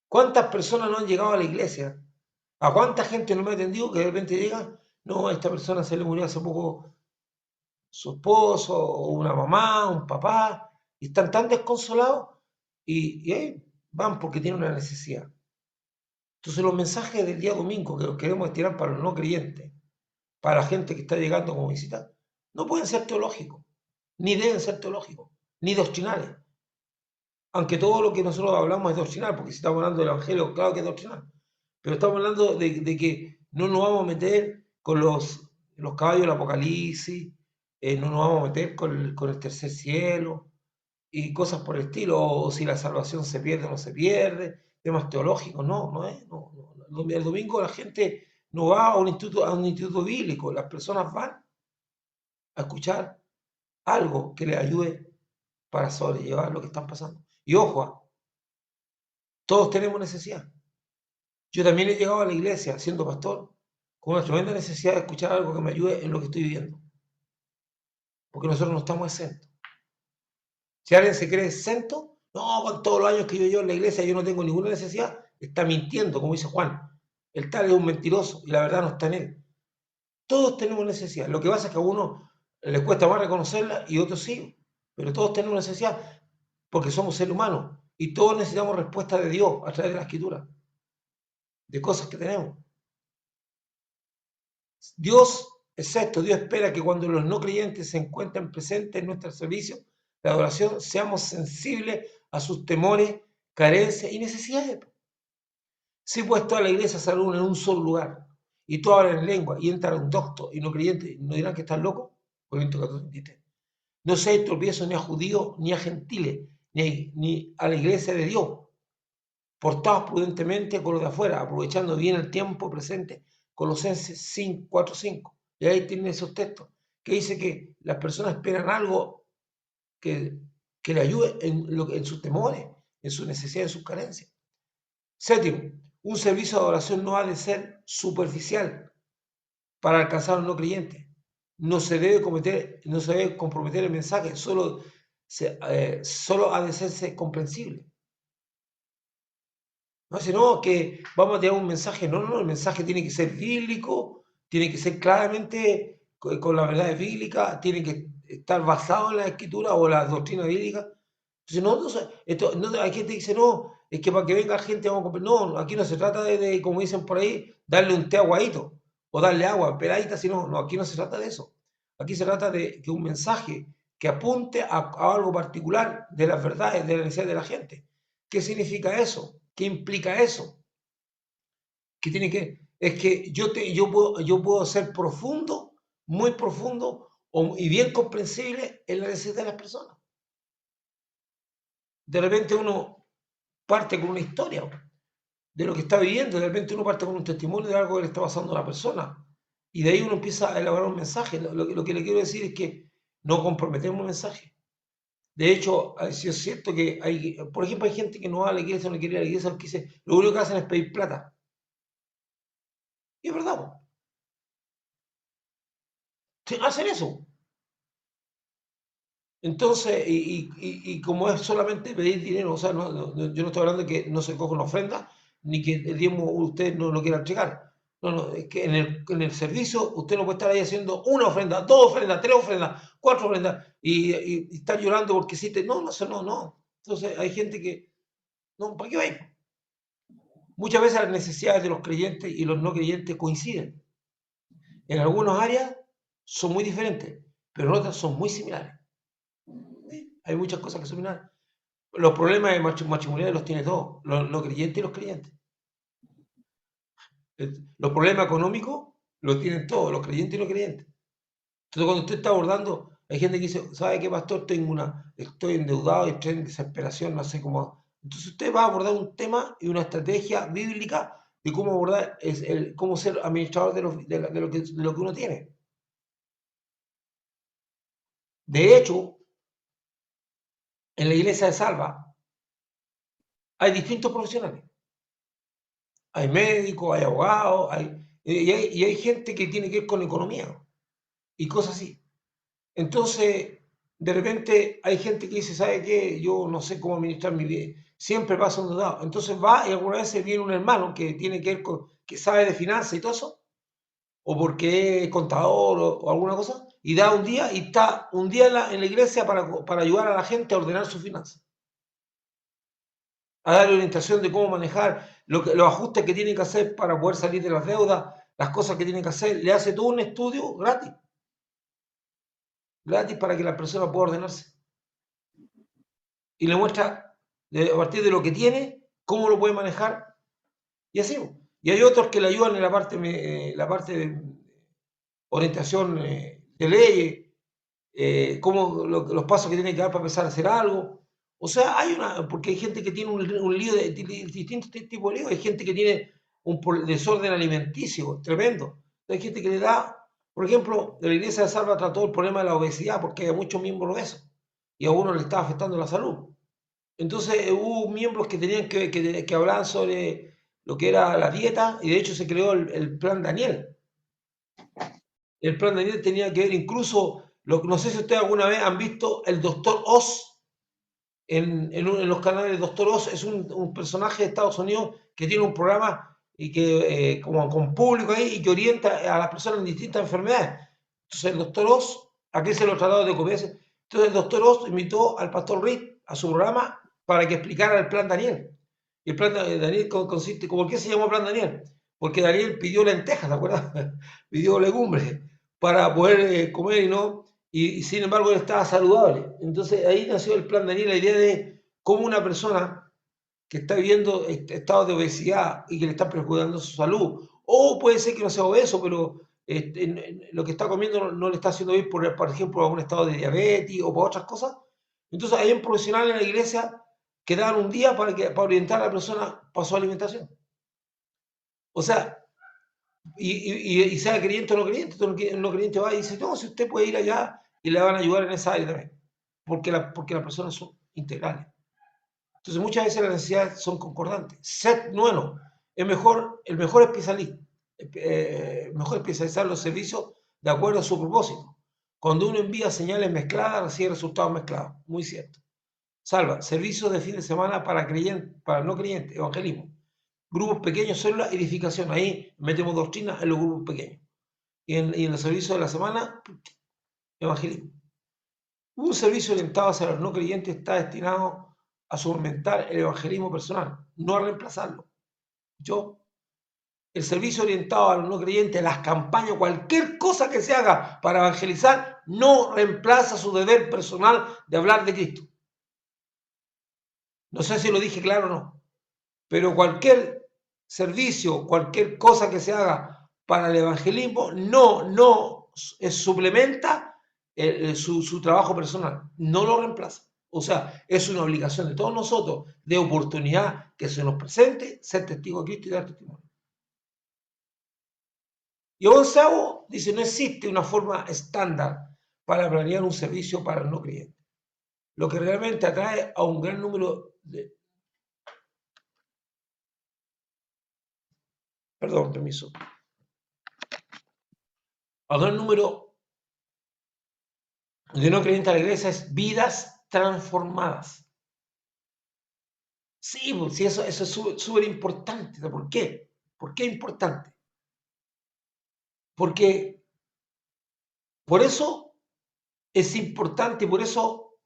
¿Cuántas personas no han llegado a la iglesia? ¿A cuánta gente no me ha atendido que de repente llega? No, a esta persona se le murió hace poco su esposo, o una mamá, un papá, y están tan desconsolados y ahí van porque tienen una necesidad. Entonces los mensajes del día domingo que los queremos estirar para los no creyentes, para la gente que está llegando como visita, no pueden ser teológicos, ni deben ser teológicos, ni doctrinales. Aunque todo lo que nosotros hablamos es doctrinal, porque si estamos hablando del Evangelio, claro que es doctrinal. Pero estamos hablando de que no nos vamos a meter con los caballos del Apocalipsis, no nos vamos a meter con el tercer cielo, y cosas por el estilo, o si la salvación se pierde o no se pierde, temas teológicos, no es. El domingo la gente no va a un instituto bíblico, las personas van a escuchar algo que les ayude para sobrellevar lo que están pasando. Y ojo, todos tenemos necesidad. Yo también he llegado a la iglesia, siendo pastor, con una tremenda necesidad de escuchar algo que me ayude en lo que estoy viviendo. Porque nosotros no estamos exentos. Si alguien se cree exento, no, con todos los años que yo llevo en la iglesia yo no tengo ninguna necesidad, está mintiendo, como dice Juan. El tal es un mentiroso y la verdad no está en él. Todos tenemos necesidad. Lo que pasa es que a uno les cuesta más reconocerla y a otros sí. Pero todos tenemos necesidad porque somos seres humanos y todos necesitamos respuesta de Dios a través de la Escritura, de cosas que tenemos. Dios, exacto, Dios espera que cuando los no creyentes se encuentren presentes en nuestro servicio de adoración, seamos sensibles a sus temores, carencias y necesidades. Si pues toda la iglesia se reúne en un solo lugar y todos hablan en lengua y entra un doctor y no creyente, ¿no dirán que están locos? Corintios 14:23. No seáis tropiezo ni a judíos ni a gentiles, ni a la iglesia de Dios. Portaos prudentemente con los de afuera, aprovechando bien el tiempo presente. Colosenses 4:5. Y ahí tienen esos textos, que dice que las personas esperan algo que, le ayude en sus temores, en sus necesidades, en sus carencias. Séptimo, un servicio de adoración no ha de ser superficial para alcanzar a un no creyente. No se debe comprometer el mensaje, solo ha de serse comprensible. No, sino que vamos a tirar un mensaje. No, el mensaje tiene que ser bíblico, tiene que ser claramente con las verdades bíblicas, tiene que estar basado en la escritura o la doctrina bíblica. Entonces, hay gente que dice, no, es que para que venga gente vamos a comprar. No, aquí no se trata de, como dicen por ahí, darle un té aguadito o darle agua peladita, sino, no, aquí no se trata de eso. Aquí se trata de que un mensaje que apunte a algo particular de las verdades, de la necesidad de la gente. ¿Qué significa eso? ¿Qué implica eso? Es que yo puedo ser profundo, muy profundo y bien comprensible en la necesidad de las personas. De repente uno parte con una historia de lo que está viviendo, de repente uno parte con un testimonio de algo que le está pasando a la persona y de ahí uno empieza a elaborar un mensaje. Lo que le quiero decir es que no comprometemos un mensaje. De hecho, sí es cierto que por ejemplo, hay gente que no va a la iglesia, no quiere ir a la iglesia, porque dice, lo único que hacen es pedir plata. Y es verdad, hacen eso. Entonces, y como es solamente pedir dinero, o sea, yo no estoy hablando de que no se coja una ofrenda, ni que el diezmo usted no lo quiera entregar. No, es que en el servicio usted no puede estar ahí haciendo una ofrenda, dos ofrendas, tres ofrendas, cuatro ofrendas, y estar llorando porque hiciste. No. Entonces, hay gente que, no, ¿para qué va a ir? Muchas veces las necesidades de los creyentes y los no creyentes coinciden. En algunas áreas son muy diferentes, pero en otras son muy similares. Hay muchas cosas que son similares. Los problemas de matrimoniales los tiene todos, los no creyentes y los creyentes. Los problemas económicos los tienen todos, los creyentes y los creyentes. Entonces, cuando usted está abordando, hay gente que dice, ¿sabe qué, pastor? Estoy endeudado, estoy en desesperación, no sé cómo. Entonces, usted va a abordar un tema y una estrategia bíblica de cómo abordar, cómo ser administrador de lo que uno tiene. De hecho, en la iglesia de Salva hay distintos profesionales. Hay médicos, hay abogados, y hay gente que tiene que ver con economía y cosas así. Entonces, de repente hay gente que dice, ¿sabe qué? Yo no sé cómo administrar mi vida. Siempre pasa un dado. Entonces va y alguna vez viene un hermano que tiene que ver que sabe de finanzas y todo eso, o porque es contador o alguna cosa, y da un día y está un día en la iglesia para ayudar a la gente a ordenar sus finanzas, a darle orientación de cómo manejar los ajustes que tiene que hacer para poder salir de las deudas, las cosas que tiene que hacer. Le hace todo un estudio gratis para que la persona pueda ordenarse. Y le muestra a partir de lo que tiene, cómo lo puede manejar y así. Y hay otros que le ayudan en la parte de orientación de leyes, los pasos que tiene que dar para empezar a hacer algo. O sea, porque hay gente que tiene un lío de distintos tipos de lío. Hay gente que tiene un desorden alimenticio tremendo. Hay gente que le da, por ejemplo, la Iglesia de Salva trató el problema de la obesidad porque hay muchos miembros obesos y a uno le estaba afectando la salud. Entonces hubo miembros que tenían que hablar sobre lo que era la dieta y de hecho se creó el plan Daniel. El plan Daniel tenía que ver incluso, no sé si ustedes alguna vez han visto el Doctor Oz en los canales de Doctor Oz, es un personaje de Estados Unidos que tiene un programa y que como con público ahí y que orienta a las personas en distintas enfermedades. Entonces el Doctor Oz, aquí se lo he tratado de copiar. Entonces el Doctor Oz invitó al Pastor Reed a su programa para que explicara el plan Daniel. Y el plan Daniel consiste, ¿por qué se llamó plan Daniel? Porque Daniel pidió lentejas, ¿te acuerdas? Pidió legumbres para poder comer y no, y sin embargo él estaba saludable. Entonces ahí nació el plan Daniel, la idea de cómo una persona que está viviendo estados de obesidad y que le está perjudicando su salud, o puede ser que no sea obeso, pero lo que está comiendo no le está haciendo bien, por ejemplo, a un estado de diabetes o por otras cosas. Entonces hay un profesional en la iglesia que dan un día para orientar a la persona para su alimentación. O sea, y sea creyente o no creyente, no creyente va y dice, no, si usted puede ir allá y le van a ayudar en esa área también, porque las personas son integrales. Entonces muchas veces las necesidades son concordantes. Seth Nueno es el mejor especialista, mejor especializar los servicios de acuerdo a su propósito. Cuando uno envía señales mezcladas, recibe resultados mezclados. Muy cierto. Salva, servicios de fin de semana para no creyentes, evangelismo. Grupos pequeños, células, edificación. Ahí metemos doctrina en los grupos pequeños. Y en los servicios de la semana, evangelismo. Un servicio orientado hacia los no creyentes está destinado a fomentar el evangelismo personal, no a reemplazarlo. El servicio orientado a los no creyentes, las campañas, cualquier cosa que se haga para evangelizar, no reemplaza su deber personal de hablar de Cristo. No sé si lo dije claro o no, pero cualquier servicio, cualquier cosa que se haga para el evangelismo, no suplementa su trabajo personal, no lo reemplaza. O sea, es una obligación de todos nosotros, de oportunidad que se nos presente, ser testigo de Cristo y dar testimonio. Y onceavo dice, no existe una forma estándar para planear un servicio para el no creyente, lo que realmente atrae a un gran número de... Perdón, permiso. A un gran número de no creyentes a la iglesia es vidas transformadas. Sí, pues, sí, eso es súper importante. ¿Por qué? ¿Por qué es importante? Porque por eso es importante, por eso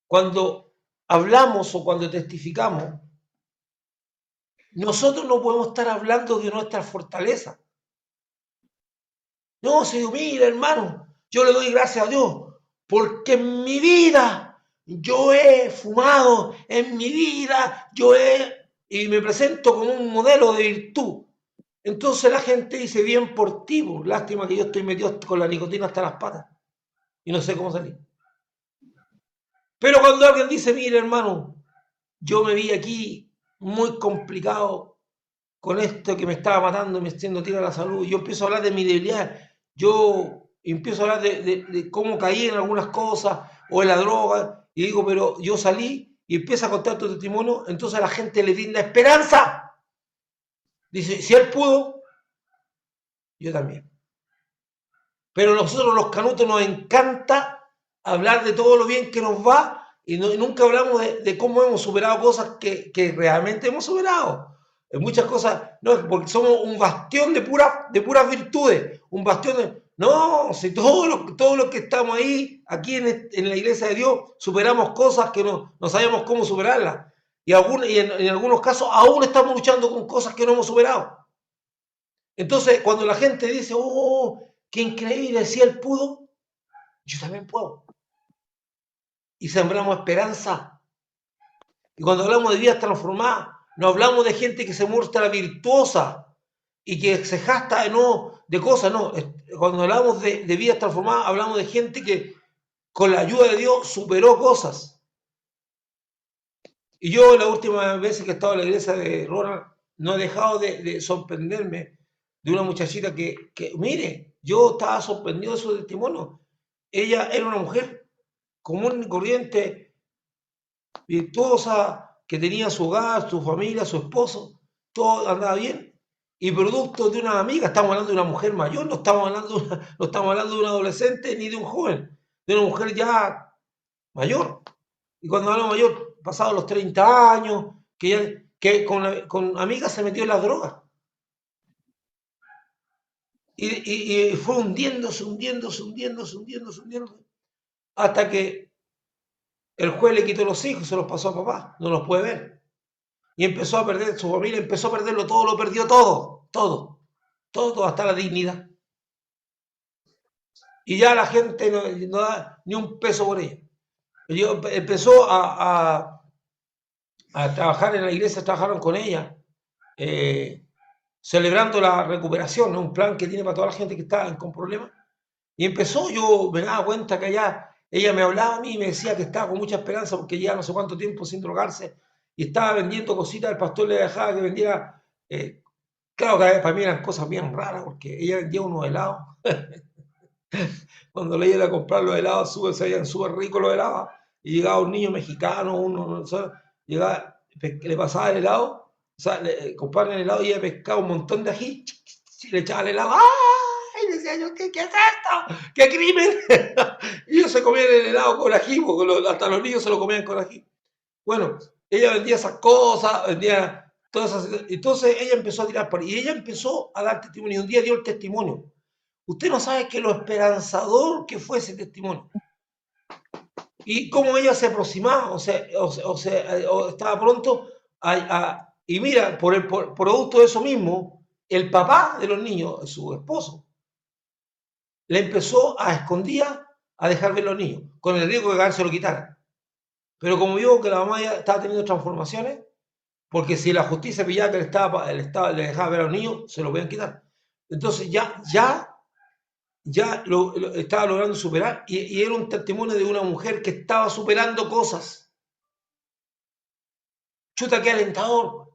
cuando hablamos o cuando testificamos, nosotros no podemos estar hablando de nuestra fortaleza. No, si digo, mira hermano, yo le doy gracias a Dios, porque en mi vida yo he fumado, en mi vida y me presento como un modelo de virtud. Entonces la gente dice, bien por ti, pues, lástima que yo estoy metido con la nicotina hasta las patas y no sé cómo salir. Pero cuando alguien dice, mira hermano, yo me vi aquí muy complicado con esto que me estaba matando, me siendo tira la salud, yo empiezo a hablar de mi debilidad, yo empiezo a hablar de cómo caí en algunas cosas o en la droga, y digo, pero yo salí y empiezo a contar tu testimonio, entonces a la gente le brinda esperanza. Dice, si él pudo, yo también. Pero nosotros los canutos nos encanta hablar de todo lo bien que nos va y nunca hablamos de cómo hemos superado cosas que realmente hemos superado. En muchas cosas, no, porque somos un bastión de puras virtudes, un bastión de... No, si todos los que estamos ahí, aquí en la iglesia de Dios, superamos cosas que no sabemos cómo superarlas. Y en algunos casos aún estamos luchando con cosas que no hemos superado. Entonces, cuando la gente dice, oh, qué increíble, si él pudo, yo también puedo. Y sembramos esperanza. Y cuando hablamos de vidas transformadas, no hablamos de gente que se muestra virtuosa y que se jacta de cosas, no. Cuando hablamos de vidas transformadas, hablamos de gente que con la ayuda de Dios superó cosas. Y yo las últimas veces que he estado en la iglesia de Ronald, no he dejado de sorprenderme de una muchachita mire, yo estaba sorprendido de su testimonio. Ella era una mujer común y corriente, virtuosa, que tenía su hogar, su familia, su esposo, todo andaba bien. Y producto de una amiga, estamos hablando de una mujer mayor, no estamos hablando de un adolescente ni de un joven, de una mujer ya mayor. Y cuando hablo mayor, pasados los 30 años, que con amigas se metió en las drogas. Y fue hundiéndose, hundiéndose, hundiéndose, hundiéndose, hundiéndose, hasta que el juez le quitó los hijos, se los pasó a papá, no los puede ver. Y empezó a perder su familia, empezó a perderlo todo, lo perdió todo, todo, todo, hasta la dignidad. Y ya la gente no da ni un peso por ella. Empezó a trabajar en la iglesia, trabajaron con ella, eh, celebrando la recuperación, ¿no? Un plan que tiene para toda la gente que está con problemas. Y empezó, yo me daba cuenta que allá, ella me hablaba a mí y me decía que estaba con mucha esperanza porque ya no sé cuánto tiempo sin drogarse y estaba vendiendo cositas, el pastor le dejaba que vendiera, claro que para mí eran cosas bien raras porque ella vendía unos helados. Cuando le iba a comprar los helados, se veían súper ricos los helados y llegaba un niño mexicano, uno, llegaba, le pasaba el helado, o sea, compraban el helado y ella pescaba un montón de ají, y le echaba el helado, ¡ay! Y decía yo, ¿qué es esto? ¡Qué crimen! Y ellos se comían el helado con ají, porque hasta los niños se lo comían con ají. Bueno, ella vendía esas cosas, vendía todas esas. Entonces ella empezó a tirar por ahí. Y ella empezó a dar testimonio. Y un día dio el testimonio. Usted no sabe que lo esperanzador que fue ese testimonio. Y cómo ella se aproximaba, o estaba pronto y mira, por producto de eso mismo, el papá de los niños, su esposo, le empezó a escondía a dejar ver los niños, con el riesgo de que se lo quitara. Pero como vio que la mamá ya estaba teniendo transformaciones, porque si la justicia pillaba que le dejaba ver a los niños, se lo podían quitar. Entonces ya lo estaba logrando superar y era un testimonio de una mujer que estaba superando cosas. Chuta, qué alentador.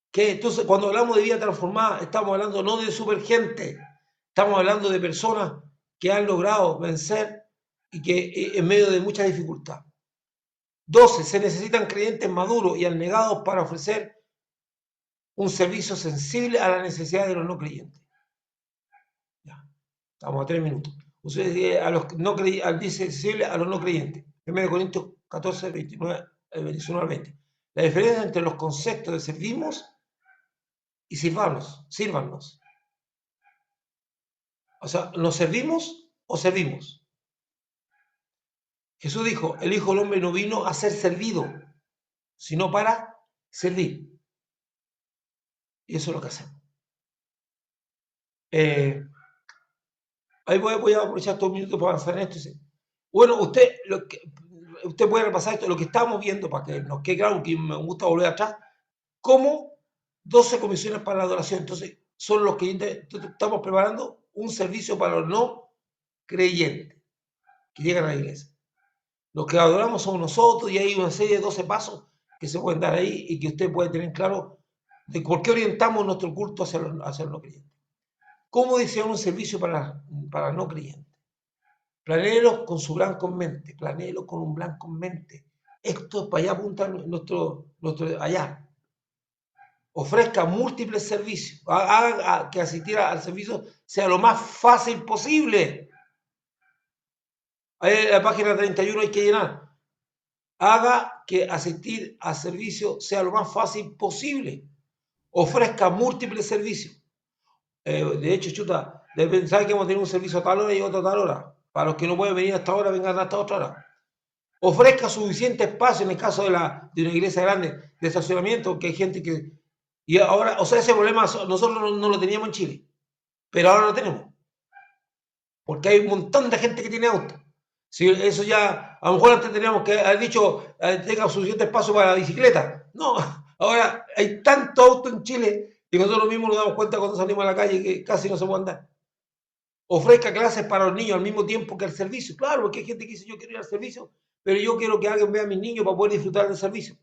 Que entonces cuando hablamos de vida transformada, estamos hablando no de super gente, estamos hablando de personas que han logrado vencer y que en medio de mucha dificultad. 12. Se necesitan creyentes maduros y abnegados para ofrecer un servicio sensible a las necesidades de los no creyentes. Ya, estamos a 3 minutos. A los no creyentes, dice sensible a los no creyentes. 1 Corintios 14, 29, 21 al 20. La diferencia entre los conceptos de servimos y sírvanos. O sea, ¿nos servimos o servimos? Jesús dijo, el Hijo del Hombre no vino a ser servido, sino para servir. Y eso es lo que hacemos. Ahí voy a aprovechar estos minutos para avanzar en esto. Bueno, usted puede repasar esto, lo que estamos viendo, para que nos quede claro, que me gusta volver atrás, como 12 comisiones para la adoración. Entonces, son los que estamos preparando un servicio para los no creyentes que llegan a la iglesia. Los que adoramos somos nosotros y hay una serie de 12 pasos que se pueden dar ahí y que usted puede tener claro de por qué orientamos nuestro culto hacia los no creyentes. ¿Cómo diseñar un servicio para no creyentes? Planéelo con su blanco en mente, planéelo con un blanco en mente. Esto es para allá apunta nuestro allá. Ofrezca múltiples servicios, haga que asistir al servicio sea lo más fácil posible. Ahí en la página 31 hay que llenar. Haga que asistir al servicio sea lo más fácil posible. Ofrezca múltiples servicios. De hecho, chuta, de pensar que vamos a tener un servicio a tal hora y otro a tal hora. Para los que no pueden venir hasta ahora, vengan hasta otra hora. Ofrezca suficiente espacio en el caso de una iglesia grande de estacionamiento, que hay gente que... Y ahora, o sea, ese problema nosotros no lo teníamos en Chile, pero ahora lo tenemos. Porque hay un montón de gente que tiene auto. Si eso ya, a lo mejor antes teníamos que haber dicho, tenga suficiente espacio para la bicicleta. No, ahora hay tanto auto en Chile que nosotros mismos nos damos cuenta cuando salimos a la calle que casi no se puede andar. Ofrezca clases para los niños al mismo tiempo que el servicio. Claro, porque hay gente que dice, yo quiero ir al servicio, pero yo quiero que alguien vea a mis niños para poder disfrutar del servicio.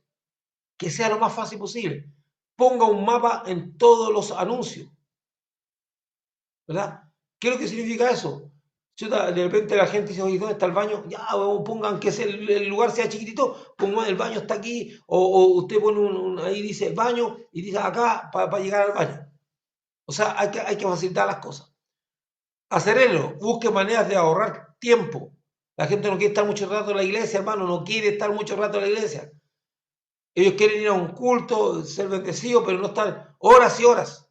que sea lo más fácil posible. Ponga un mapa en todos los anuncios, ¿verdad? ¿Qué es lo que significa eso? Chuta, de repente la gente dice, oye, ¿dónde está el baño? Ya, pongan que el lugar sea chiquitito, pongan el baño está aquí, o usted pone ahí dice baño y dice acá para llegar al baño. O sea, hay que facilitar las cosas. Hacerlo, busque maneras de ahorrar tiempo. La gente no quiere estar mucho rato en la iglesia, hermano, no quiere estar mucho rato en la iglesia. Ellos quieren ir a un culto, ser bendecidos, pero no estar horas y horas.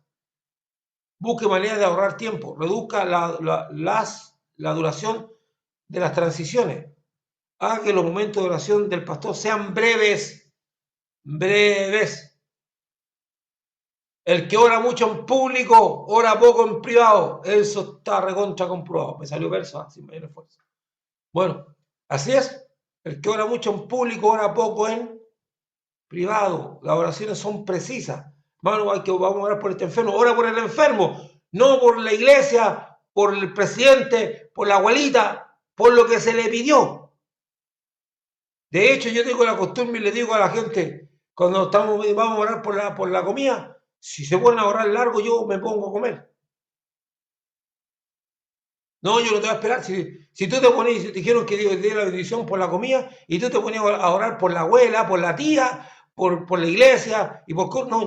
Busque maneras de ahorrar tiempo, reduzca la duración de las transiciones. Haga que los momentos de oración del pastor sean breves, breves. El que ora mucho en público, ora poco en privado. Eso está recontra comprobado. Me salió verso, sin mayor esfuerzo. Bueno, así es. El que ora mucho en público, ora poco en privado. Las oraciones son precisas. Vamos a orar por este enfermo. Ora por el enfermo, no por la iglesia, por el presidente, por la abuelita, por lo que se le pidió. De hecho, yo tengo la costumbre y le digo a la gente, cuando vamos a orar por la comida, si se ponen a orar largo, yo me pongo a comer. No, yo no te voy a esperar. Si tú te pones, te dijeron que Dios dé la bendición por la comida, y tú te pones a orar por la abuela, por la tía, por la iglesia, y por... No,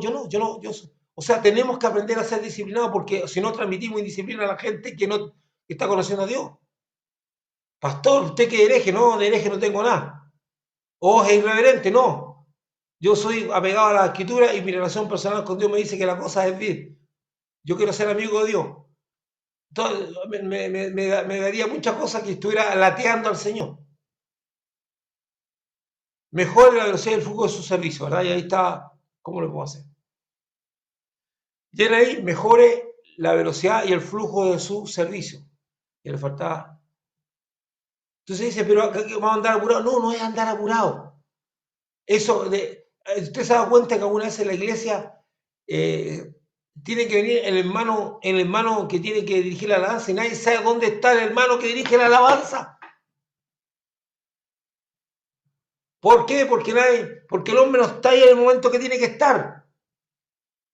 o sea, tenemos que aprender a ser disciplinados, porque si no transmitimos indisciplina a la gente que no que está conociendo a Dios. Pastor, usted que hereje, no, de hereje no tengo nada. O es irreverente, no. Yo soy apegado a la escritura y mi relación personal con Dios me dice que la cosa es bien. Yo quiero ser amigo de Dios. Entonces, me daría muchas cosas que estuviera lateando al Señor. Mejore la velocidad del flujo de su servicio, ¿verdad? Y ahí está, ¿cómo lo puedo hacer? Llena ahí, mejore la velocidad y el flujo de su servicio. Y le faltaba. Entonces dice, pero acá vamos a andar apurado. No, no es andar apurado. Eso de. ¿Usted se ha dado cuenta que alguna vez en la iglesia tiene que venir el hermano que tiene que dirigir la alabanza y nadie sabe dónde está el hermano que dirige la alabanza? ¿Por qué? Porque el hombre no está ahí en el momento que tiene que estar.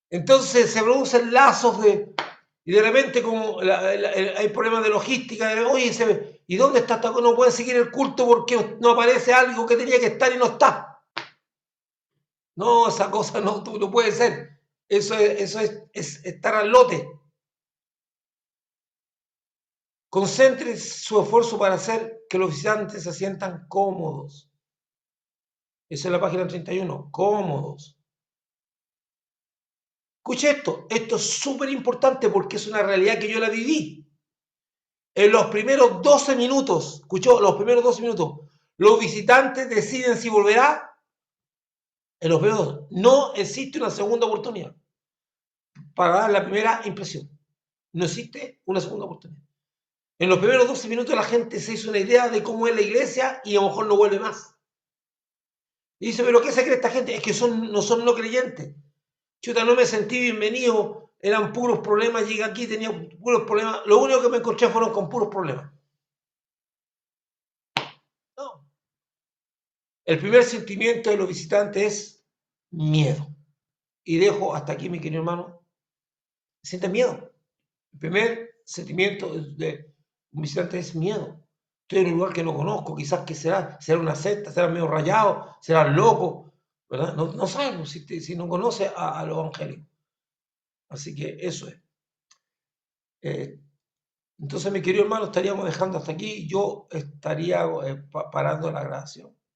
Entonces se producen lazos y de repente como hay problemas de logística, oye, ¿y dónde está? No puede seguir el culto porque no aparece algo que tenía que estar y no está. No, esa cosa no puede ser. Eso es estar al lote. Concentre su esfuerzo para hacer que los visitantes se sientan cómodos. Esa es la página 31, cómodos. Escuche esto es súper importante porque es una realidad que yo la viví. En los primeros 12 minutos, escuchó, los primeros 12 minutos, los visitantes deciden si volverá. En los primeros, no existe una segunda oportunidad para dar la primera impresión. No existe una segunda oportunidad. En los primeros 12 minutos la gente se hizo una idea de cómo es la iglesia y a lo mejor no vuelve más. Y dice, ¿pero qué se cree esta gente? Es que no son no creyentes. Chuta, no me sentí bienvenido, eran puros problemas, llegué aquí, tenía puros problemas. Lo único que me encontré fueron con puros problemas. No. El primer sentimiento de los visitantes es miedo. Y dejo hasta aquí, mi querido hermano. Sienten miedo. El primer sentimiento de un visitante es miedo. Estoy en un lugar que no conozco, quizás que será una secta, será medio rayado, será loco, ¿verdad? No sabemos si no conoce a los evangélicos. Así que eso es. Entonces, mi querido hermano, estaríamos dejando hasta aquí. Yo estaría parando la grabación.